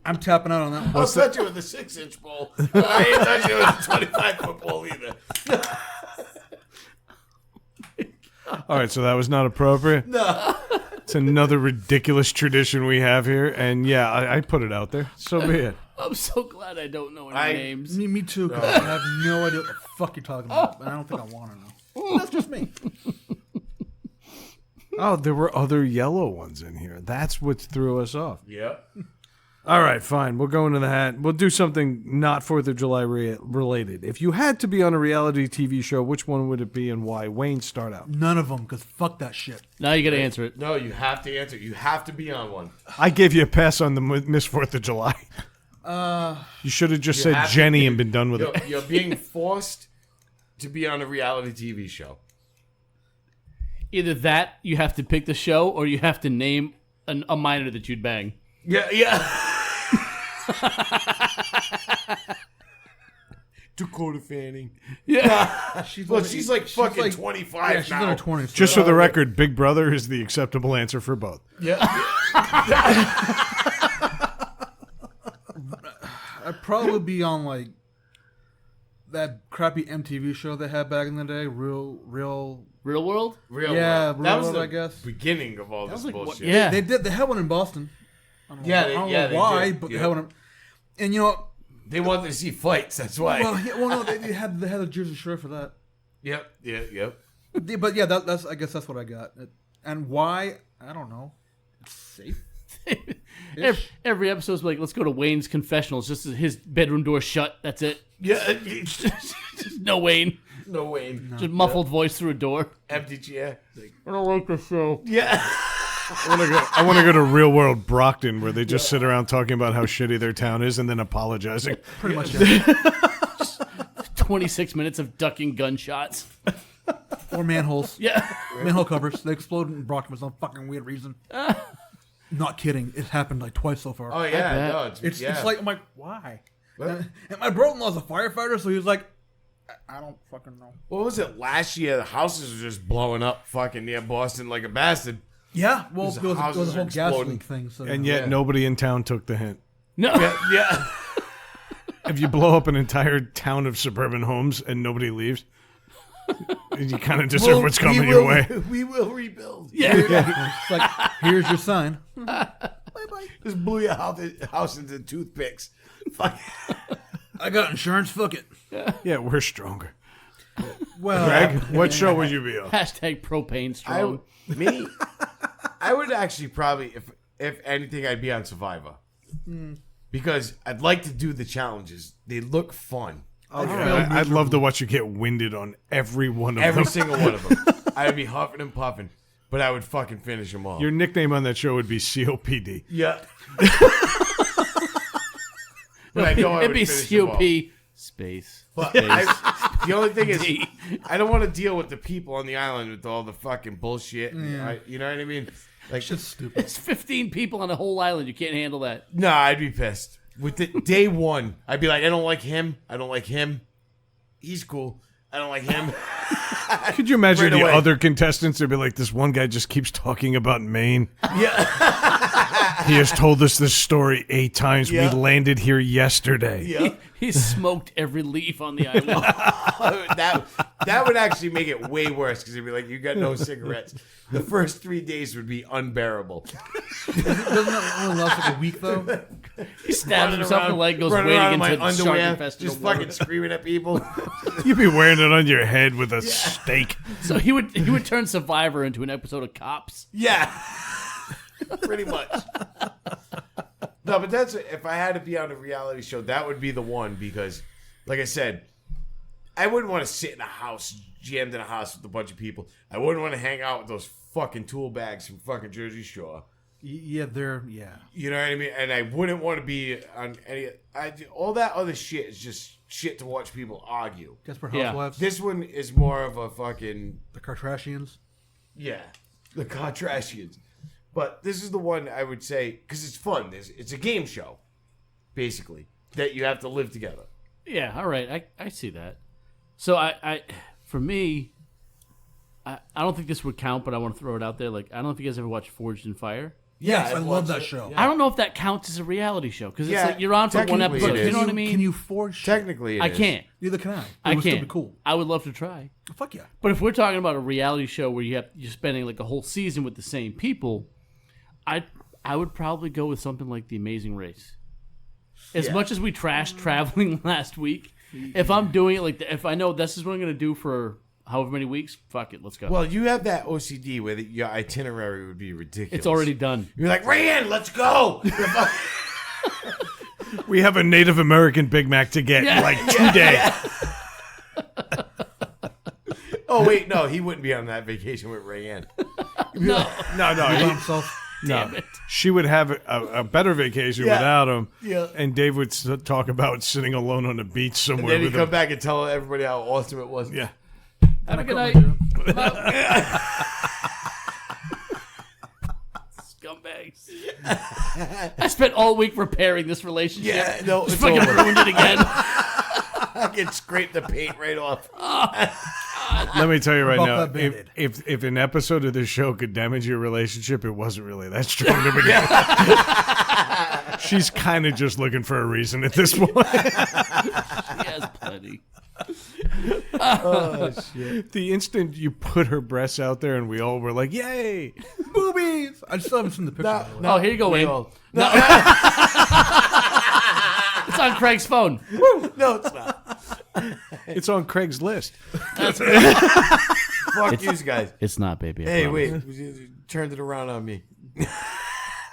I'm tapping out on that one. I'll touch you with a 6-inch pole. I ain't touching you with a 25-foot pole either. All right, so that was not appropriate. No. It's another ridiculous tradition we have here, and yeah, I put it out there. So be it. I'm so glad I don't know any names. Me too, 'cause I have no idea what the fuck you're talking about. And I don't think I want to know. That's just me. Oh, there were other yellow ones in here. That's what threw us off. Yep. All right, fine. We'll go into the hat. We'll do something not 4th of July related. If you had to be on a reality TV show, which one would it be and why? Wayne, start out. None of them, because fuck that shit. Now you got to answer it. No, you have to answer. You have to be on one. I gave you a pass on the Miss 4th of July. You should have just said Jenny and been done with it. You're being forced to be on a reality TV show. Either that, you have to pick the show, or you have to name a minor that you'd bang. Yeah. Dakota Fanning. Yeah. She's like fucking 25 Yeah, she's now. in her 20s. Just for the record, Big Brother is the acceptable answer for both. Yeah. I'd probably be on like that crappy MTV show they had back in the day. Real. Real World? Real Yeah, world. Real That was World, the I guess. beginning of all this like, bullshit. yeah. They had one in Boston. I don't Yeah, know, they I don't know why, did. but Yeah. they had one. And you know, They wanted to see fights. That's why. well, no, they had the Jersey Shore for that. Yep. But yeah, that's I guess that's what I got. And why? I don't know. It's safe. Every episode's like, let's go to Wayne's confessionals. Just his bedroom door shut. That's it. Yeah. Just no Wayne. No Wayne. Just muffled voice through a door. Empty chair. Like, I don't like this show. yeah. I want to go to Real World Brockton, where they just sit around talking about how shitty their town is and then apologizing. Pretty much. Yeah. 26 minutes of ducking gunshots. Or manholes. Yeah. Manhole covers. They exploded in Brockton for some fucking weird reason. Not kidding. It happened like twice so far. Oh bet. yeah. No, It's yeah. like, I'm like, why? What? And my brother-in-law's a firefighter, so he was like, I don't fucking know. What was it last year? The houses were just blowing up fucking near Boston like a bastard. Yeah, well, These it was a houses whole are gas exploding. leak thing. So And yet Yeah. nobody in town took the hint. No. Yeah. If you blow up an entire town of suburban homes and nobody leaves, you kind of deserve what's coming your way. We will rebuild. Yeah. it's like, here's your sign. Just blew your house into toothpicks. Fuck. I got insurance. Fuck it. Yeah, we're stronger. Well, Greg, what show would you be on? Hashtag propane strong. I would actually probably, if anything, I'd be on Survivor. Because I'd like to do the challenges. They look fun. I'd love to watch you get winded on every one of Every them. single one of them. I'd be huffing and puffing, but I would fucking finish them all. Your nickname on that show would be COPD. Yeah. But I know I It'd would be finish them all. COP space. But Space. the only thing is, I don't want to deal with the people on the island with all the fucking bullshit. You know what I mean? Like, just stupid. It's 15 people on a whole island. You can't handle that. no, I'd be pissed. With the day one, I'd be like, I don't like him. I don't like him. He's cool. I don't like him. Could you imagine Right the away. other contestants? They'd be like, this one guy just keeps talking about Maine. Yeah. He has told us this story 8 times. Yeah. We landed here yesterday. Yeah. He smoked every leaf on the island. that would actually make it way worse because it'd be like, you got no cigarettes. The first 3 days would be unbearable. Doesn't that only last like a week though? He stabs himself in the leg, goes running around wading in my into shark underwear, infested just water. fucking screaming at people. You'd be wearing it on your head with a stake. So he would turn Survivor into an episode of Cops. Yeah. Pretty much. No, but that's if I had to be on a reality show, that would be the one because, like I said, I wouldn't want to sit in a house, jammed in a house with a bunch of people. I wouldn't want to hang out with those fucking tool bags from fucking Jersey Shore. Yeah, yeah. You know what I mean? And I wouldn't want to be on any. All that other shit is just shit to watch people argue. Desperate Yeah. Housewives. This one is more of a fucking. The Kardashians. Yeah, the Kardashians. But this is the one I would say, because it's fun. It's a game show, basically, that you have to live together. Yeah, all right. I see that. So I for me, I don't think this would count, but I want to throw it out there. Like, I don't know if you guys ever watched Forged in Fire. Yes, I've I love watched that it. show. Yeah. I don't know if that counts as a reality show because it's Yeah, like you're on for one technically episode. it You is. know what I mean? Can you forge shit? Technically, I can't. Neither can I. It I would can't. still be cool. I would love to try. Fuck yeah. But if we're talking about a reality show where you're spending like a whole season with the same people, I would probably go with something like The Amazing Race. As much as we trashed traveling last week, if I'm doing it like if I know this is what I'm going to do for however many weeks. Fuck it, let's go. Well, you have that OCD where your itinerary would be ridiculous. it's already done. You're like, Rayanne, let's go. We have a Native American Big Mac to get in like 2 days. Oh, wait, no, he wouldn't be on that vacation with Rayanne. No, No. himself. damn it. She would have a better vacation Yeah. without him. Yeah. And Dave would talk about sitting alone on the beach And somewhere then he'd with come him. back and tell everybody how awesome it was. Yeah. Have a good night. Scumbags. I spent all week repairing this relationship. Yeah, no, Just it's fucking over. ruined it again. I can scrape the paint right off. Let me tell you right About now, that Band-Aid. if an episode of this show could damage your relationship, it wasn't really that strong to begin with. She's kind of just looking for a reason at this point. He has plenty. Oh, shit. The instant you put her breasts out there and we all were like, yay! Boobies. I still haven't seen the picture. Oh, here you go, Wayne. No, No. It's on Craig's phone. no, it's not. It's on Craig's list. Fuck you guys. It's not, baby. I Hey, promise. wait. You turned it around on me.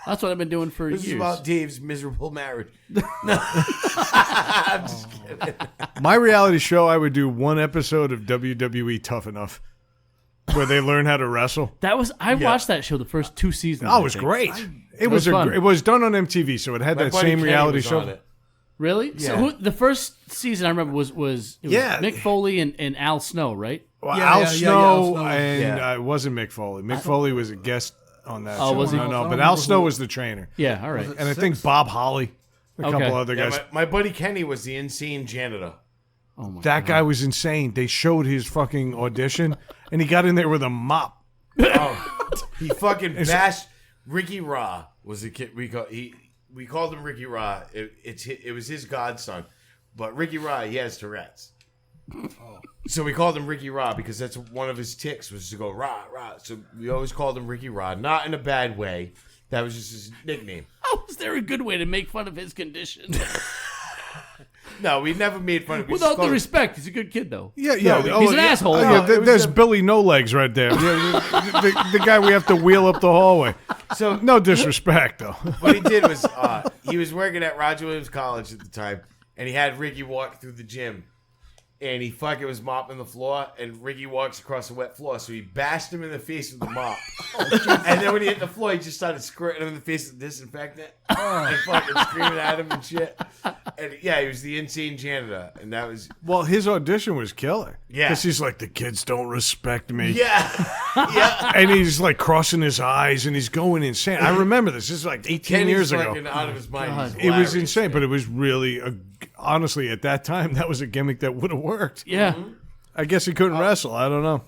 That's what I've been doing for This is years. about Dave's miserable marriage. No. I'm just kidding. My reality show, I would do one episode of WWE Tough Enough where they learn how to wrestle. I watched that show the first 2 seasons. Oh, I it was think. great. It was was fun. it was done on MTV, so it had My that buddy same Kenny reality was show. on it. Really? So Yeah. the first season I remember was Yeah. Mick Foley and Al Snow, right? Well, Yeah, Al yeah, Snow Al Snow. and Yeah. it wasn't Mick Foley. Mick Foley was a guest on that Oh, show. was he? No, I don't but Al remember Snow who- was the trainer. Yeah, all right. Was it And I 6? think Bob Holly, a Okay. couple other Yeah, guys. my buddy Kenny was the insane janitor. Oh my That guy was insane. They showed his fucking audition, and he got in there with a mop. Oh, he fucking bashed Ricky Ra. Was the kid we called him Ricky Ra. It was his godson, but Ricky Ra, he has Tourette's. So we called him Ricky Ra because that's one of his tics was to go rah rah. So we always called him Ricky Ra, not in a bad way. That was just his nickname. How is there a good way to make fun of his condition? No, we never made fun of him. Without the respect, he's a good kid though. Yeah. He's an asshole. There's Billy No Legs right there. The guy we have to wheel up the hallway. So No disrespect, though. what he did was he was working at Roger Williams College at the time, and he had Ricky walk through the gym, and he fucking was mopping the floor, and Ricky walks across the wet floor, so he bashed him in the face with the mop, and then when he hit the floor, he just started squirting him in the face with disinfectant and fucking screaming at him and shit. And yeah, he was the insane janitor, and that was Well, his audition was killer. Yeah. Because he's like, the kids don't respect me. yeah. And he's like crossing his eyes and he's going insane. I remember this. This is like 18 Kenny's years fucking ago. out of his mind. God. He's It was hilarious, insane, man. but it was really, honestly, at that time, that was a gimmick that would have worked. Yeah. I guess he couldn't wrestle. I don't know.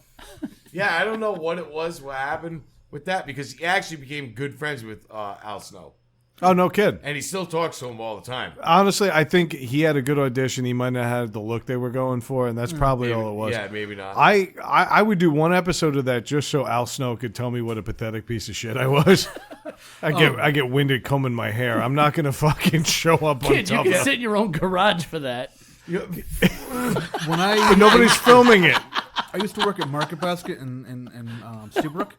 Yeah, I don't know what it was, what happened with that, because he actually became good friends with Al Snow. Oh, no kid. And he still talks to him all the time. Honestly, I think he had a good audition. He might not have had the look they were going for, and that's probably all it was. Yeah, maybe not. I would do one episode of that just so Al Snow could tell me what a pathetic piece of shit I was. I get winded combing my hair. I'm not gonna fucking show up on Kid, you top can of sit in your own garage for that. When I Nobody's filming it. I used to work at Market Basket in Seabrook,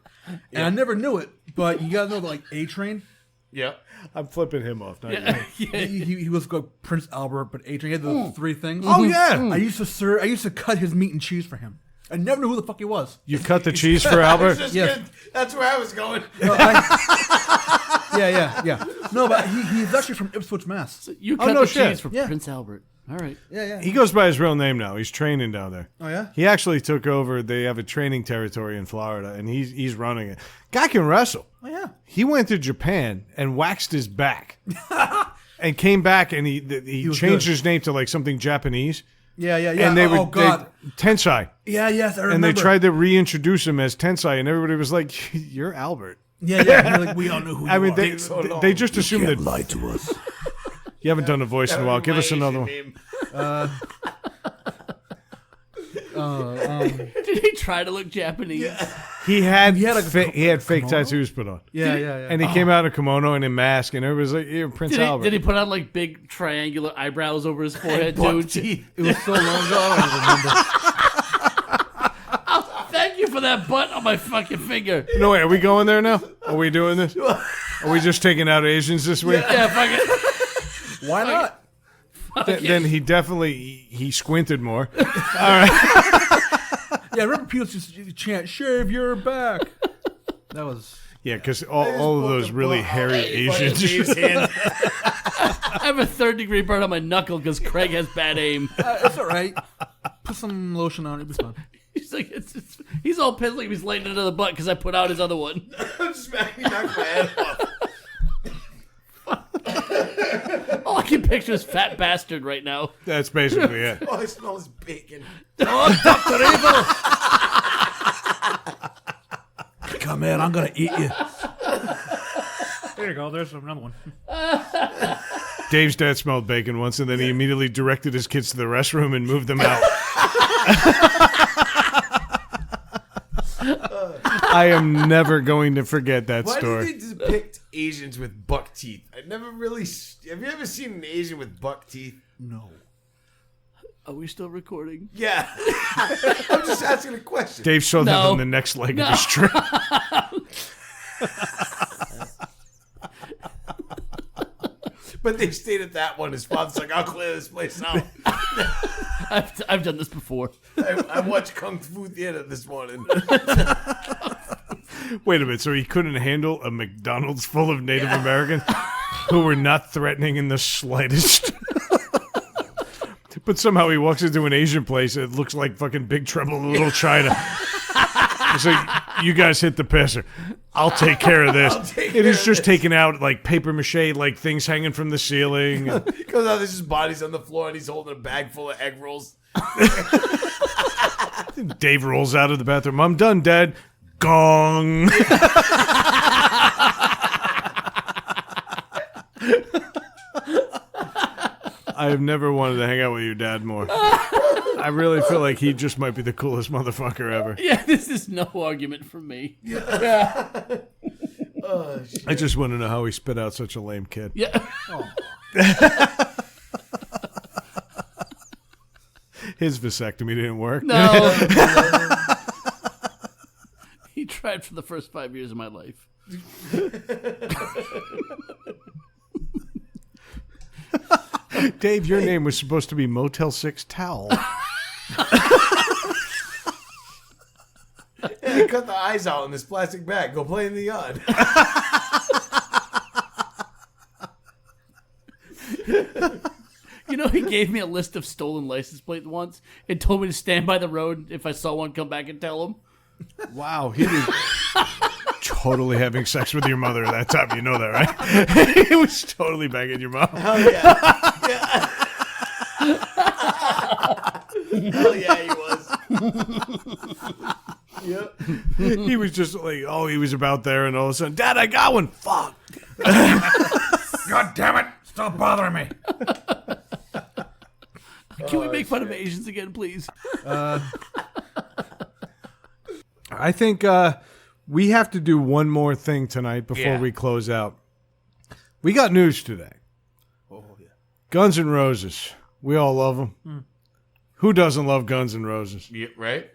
and I never knew it. But you guys know like A-Train. Yeah. I'm flipping him off. Not you. Yeah. He was called Prince Albert, but A-Train had the 3 things. Oh yeah, I used to cut his meat and cheese for him. I never knew who the fuck he was. you cut the cheese for Albert. Yes. That's where I was going. Yeah. No, but he's actually from Ipswich, Mass. You cut no the shit. cheese for Yeah. Prince Albert. All right. Yeah. He goes by his real name now. He's training down there. Oh yeah. He actually took over. They have a training territory in Florida, and he's running it. Guy can wrestle. Oh yeah. He went to Japan and waxed his back, and came back and he was changed good. his name to like something Japanese. Yeah. And they oh would God. Tensai, Yes, I remember. and they tried to reintroduce him as Tensai, and everybody was like, "You're Albert." Yeah. They're like, we all know who. I you mean, are. they just assumed that. lie to us. You haven't done a voice in a while. Give us My another Asian one. name. Did he try to look Japanese? He had like, he had fake kimono? tattoos put on. Yeah. And he came out in a kimono and a mask, and everybody was like, "You're Prince Did he, Albert." did he put on like big triangular eyebrows over his forehead too? It was so long ago. I don't remember. for that butt on my fucking finger. No way, are we going there now? Are we doing this? Are we just taking out Asians this week? Yeah, fuck it. Why not? Then he definitely he squinted more. Yeah, remember people just chant, shave your back. That was... Yeah, because all of those really hairy Asians. I have a 3rd-degree burn on my knuckle because Craig has bad aim. It's all right. Put some lotion on it. It'll be fine. He's like, he's all pissed like he's laying into the butt because I put out his other one. I'm just smacking my head off. All I can picture is fat bastard right now. That's basically it. Oh, I smell his bacon. Oh, Dr. Evil! Come in, I'm going to eat you. There you go. There's another one. Dave's dad smelled bacon once, and then he immediately directed his kids to the restroom and moved them out. I am never going to forget that Why story. did they depict Asians with buck teeth? I never really. Have you ever seen an Asian with buck teeth? No. Are we still recording? Yeah. I'm just asking a question. Dave showed them No. on the next leg of his trip. But they stayed at that one. His father's like, I'll clear this place out. I've done this before. I watched Kung Fu Theater this morning. Wait a minute, so he couldn't handle a McDonald's full of Native Americans who were not threatening in the slightest? But somehow he walks into an Asian place and it looks like fucking Big Trouble in Little China. It's like, you guys hit the pisser. I'll take care of this. It is just taking out like paper mache, like things hanging from the ceiling. He goes out, there's just bodies on the floor, and he's holding a bag full of egg rolls. Dave rolls out of the bathroom. I'm done, Dad. Gong. I have never wanted to hang out with your dad more. I really feel like he just might be the coolest motherfucker ever. Yeah, this is no argument from me. Oh, shit. I just want to know how he spit out such a lame kid. Yeah. His vasectomy didn't work. No. He tried for the first 5 years of my life. Dave, your name was supposed to be Motel 6 Towel. They cut the eyes out in this plastic bag. Go play in the yard. You know, he gave me a list of stolen license plates once and told me to stand by the road if I saw one, come back and tell him. Wow, he was totally having sex with your mother that time. You know that, right? He was totally banging your mom. Hell yeah. Hell yeah, he was. Yep. He was just like, oh, he was about there, and all of a sudden, Dad, I got one. Fuck. God damn it! Stop bothering me. Can we make fun of Asians again, please? I think we have to do one more thing tonight before Yeah. we close out. We got news today. Oh, yeah. Guns N' Roses. We all love them. Who doesn't love Guns N' Roses? Yeah, right?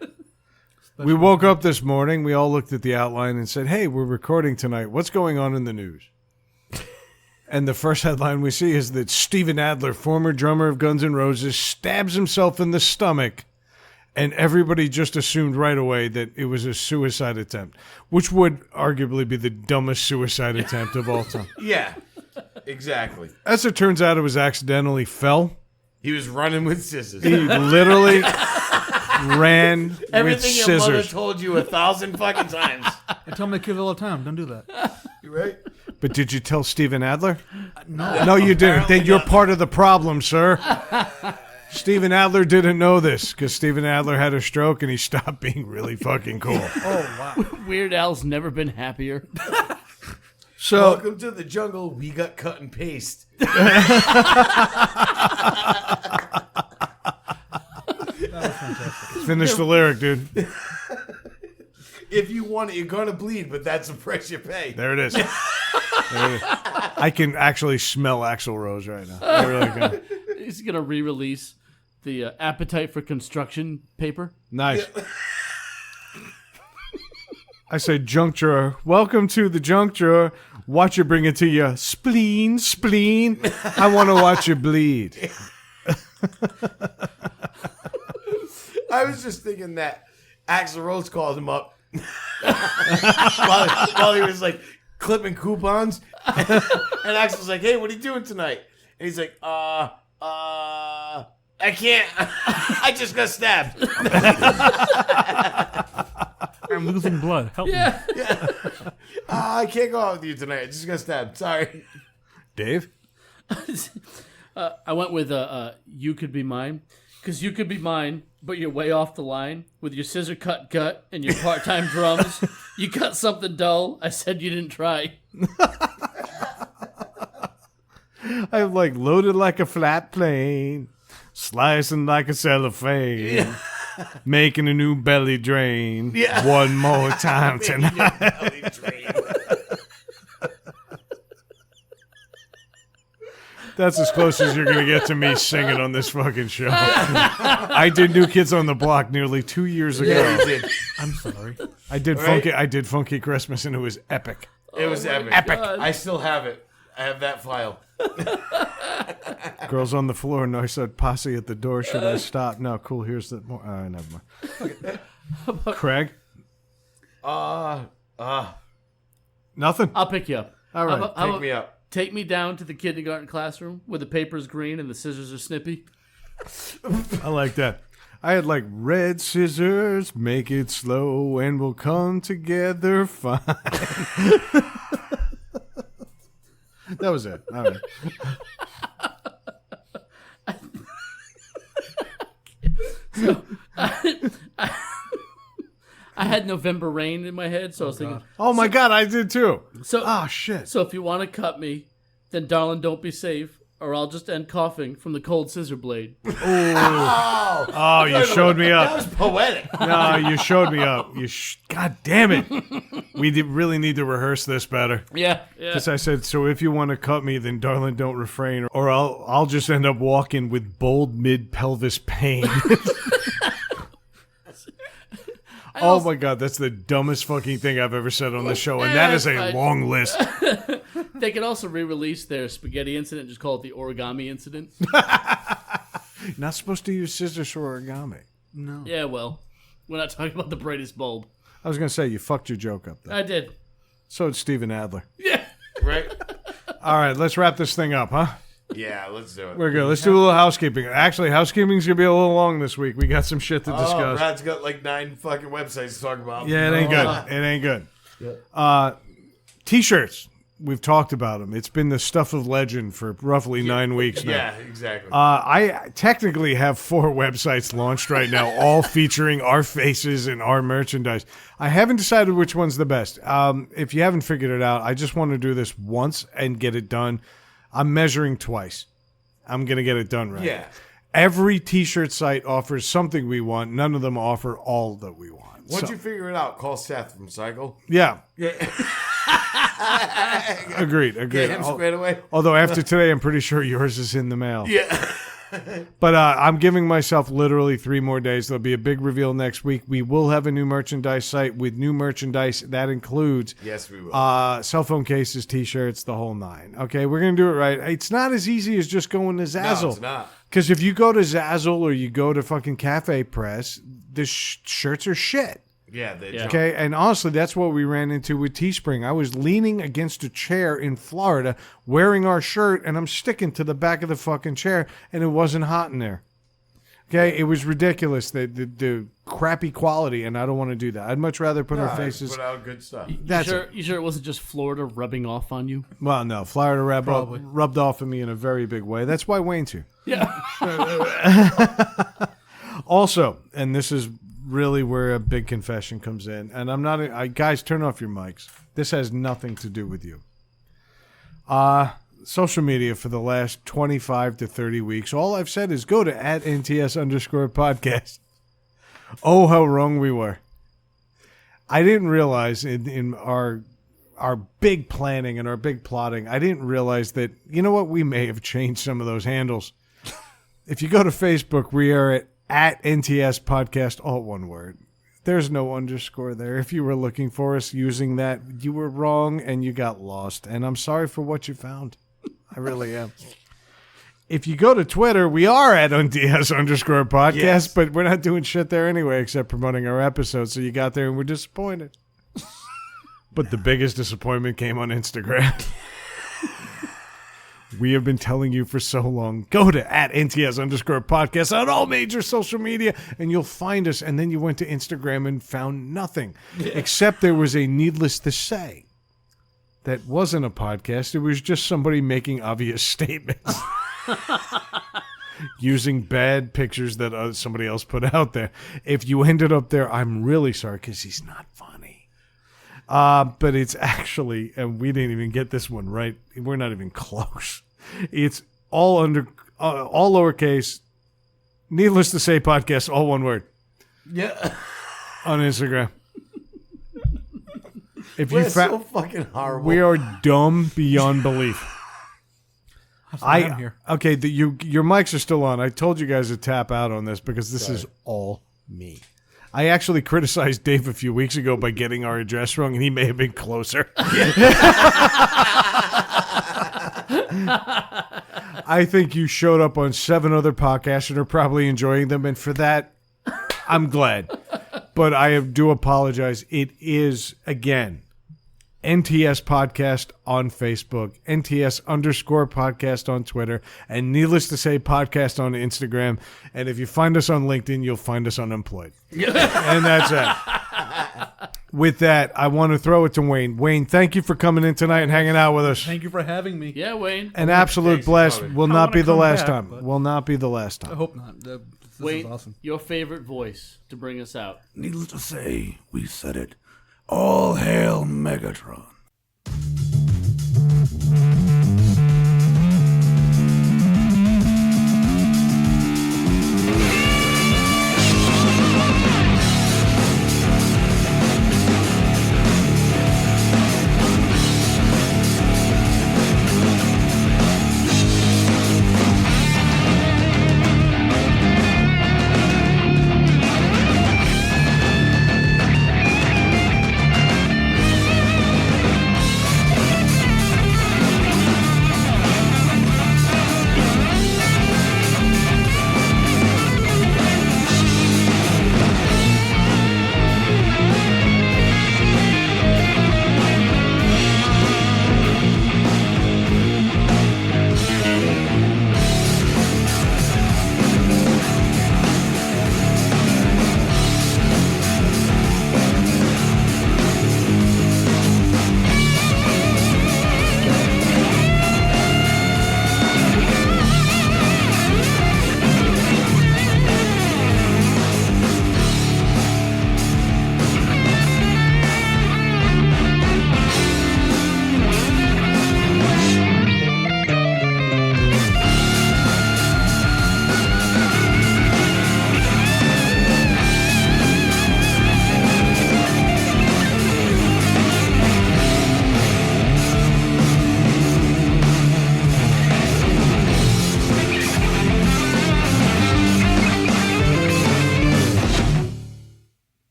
We woke up this morning. We all looked at the outline and said, hey, we're recording tonight. What's going on in the news? And the first headline we see is that Steven Adler, former drummer of Guns N' Roses, stabs himself in the stomach. And everybody just assumed right away that it was a suicide attempt, which would arguably be the dumbest suicide attempt of all time. Yeah, exactly. As it turns out, it was accidentally fell. He was running with scissors. He literally ran with Everything your mother scissors. told you 1,000 fucking times. I tell my kids all the time, don't do that. You right? But did you tell Steven Adler? No. No, you didn't. Apparently Then you're not. part of the problem, sir. Steven Adler didn't know this because Steven Adler had a stroke and he stopped being really fucking cool. Oh, wow. Weird Al's never been happier. So, Welcome to the jungle. We got cut and paste. finish the lyric, dude. If you want it, you're going to bleed, but that's the price you pay. There it is. There it is. I can actually smell Axl Rose right now. I really can. He's going to re-release the Appetite for Construction paper. Nice. I said, junk drawer. Welcome to the junk drawer. Watch it bring it to you. Spleen. I want to watch you bleed. I was just thinking that Axl Rose called him up while he was like clipping coupons. And Axl's like, hey, what are you doing tonight? And he's like, I can't. I just got stabbed. I'm losing blood. Help me. Yeah. I can't go out with you tonight. I just got stabbed. Sorry. Dave? I went with You Could Be Mine. Because you could be mine, but you're way off the line. With your scissor cut gut and your part-time drums. You cut something dull. I said you didn't try. I'm like loaded like a flat plane. Slicing like a cellophane. Yeah. Making a new belly drain. Yeah. One more time tonight. That's as close as you're going to get to me singing on this fucking show. I did New Kids on the Block nearly 2 years ago. Yeah, you did. I'm sorry. I did Funky Christmas, and it was epic. It was epic. God. I still have it. I have that file. Girls on the floor, and I said, posse at the door. Should I stop? No, cool. Here's the more. Never mind. Craig? Nothing? I'll pick you up. All right. How Pick about me up. take me down to the kindergarten classroom where the paper's green and the scissors are snippy? I like that. I had like red scissors, make it slow, and we'll come together fine. That was it. All right. I had November Rain in my head, so I was thinking. Oh my God, I did too. So, Oh shit. so if you want to cut me, then darling, don't be safe, or I'll just end coughing from the cold scissor blade. Oh, you showed me That up. was poetic. No, you showed me up. God damn it. We really need to rehearse this better. Yeah. Because I said, so if you want to cut me, then darling, don't refrain, or I'll just end up walking with bold mid pelvis pain. Oh my God, that's the dumbest fucking thing I've ever said on the show, and that is a long list. They could also re-release their spaghetti incident, just call it the origami incident. Not supposed to use scissors for origami. No. Yeah, well, we're not talking about the brightest bulb. I was gonna say you fucked your joke up there. I did. So did Steven Adler. Yeah. Right? All right, let's wrap this thing up, huh? Yeah, let's do it. We're good. Let's do a little housekeeping. Actually, housekeeping's gonna be a little long this week. We got some shit to discuss. Oh, Brad's got like 9 fucking websites to talk about. Yeah, it ain't good. It ain't good. T-shirts. We've talked about them. It's been the stuff of legend for roughly 9 weeks now. Yeah, exactly. I technically have 4 websites launched right now, all featuring our faces and our merchandise. I haven't decided which one's the best. If you haven't figured it out, I just want to do this once and get it done. I'm measuring twice. I'm going to get it done right. Yeah. Every T-shirt site offers something we want. None of them offer all that we want. Once So- you figure it out, call Seth from Cycle. Yeah. Yeah. Agreed. Get him squared away. Although after today, I'm pretty sure yours is in the mail. Yeah. But I'm giving myself literally 3 more days. There'll be a big reveal next week. We will have a new merchandise site with new merchandise. That includes Yes, we will. cell phone cases, T-shirts, the whole 9. Okay, we're going to do it right. It's not as easy as just going to Zazzle. No, it's not. Because if you go to Zazzle or you go to fucking Cafe Press, the shirts are shit. Yeah, they Yeah. Okay, and honestly, that's what we ran into with Teespring. I was leaning against a chair in Florida wearing our shirt, and I'm sticking to the back of the fucking chair, and it wasn't hot in there. Okay, it was ridiculous, the crappy quality, and I don't want to do that. I'd much rather put our faces. Put out good stuff. That's You sure it wasn't just Florida rubbing off on you? Well, no, Florida rubbed off on me in a very big way. That's why Wayne's here. Yeah. Also, and this is really where a big confession comes in, and I'm not. Guys, turn off your mics. This has nothing to do with you. Social media for the last 25 to 30 weeks, all I've said is go to @NTS_podcast. Oh, how wrong we were. I didn't realize in our big planning and our big plotting, I didn't realize that, you know what, we may have changed some of those handles. If you go to Facebook, we are at NTS Podcast, all one word. There's no underscore there. If you were looking for us using that, you were wrong and you got lost. And I'm sorry for what you found. I really am. If you go to Twitter, we are at @DS_podcast, Yes. but we're not doing shit there anyway except promoting our episodes. So you got there and we're disappointed. But the biggest disappointment came on Instagram. We have been telling you for so long, go to @NTS_podcast on all major social media and you'll find us. And then you went to Instagram and found nothing, except there was a needless to say that wasn't a podcast. It was just somebody making obvious statements using bad pictures that somebody else put out there. If you ended up there, I'm really sorry because he's not funny. But it's actually, and we didn't even get this one right. We're not even close. It's all all lowercase. Needless to say, podcast, all one word. Yeah. On Instagram. If We're you so fucking horrible. we are dumb beyond belief. I'm here. Okay. Your mics are still on. I told you guys to tap out on this because this is all me. I actually criticized Dave a few weeks ago by getting our address wrong, and he may have been closer. I think you showed up on 7 other podcasts and are probably enjoying them, and for that, I'm glad. But I do apologize. It is, again, NTS Podcast on Facebook, NTS_podcast on Twitter, and needless to say, podcast on Instagram. And if you find us on LinkedIn, you'll find us unemployed. And that's it. With that, I want to throw it to Wayne. Wayne, thank you for coming in tonight and hanging out with us. Thank you for having me. Yeah, Wayne. An absolute blast. Will I not wanna be the come last back, time. but- Will not be the last I time. hope not. This Wayne, is awesome. your favorite voice to bring us out. Needless to say, we said it. All hail Megatron.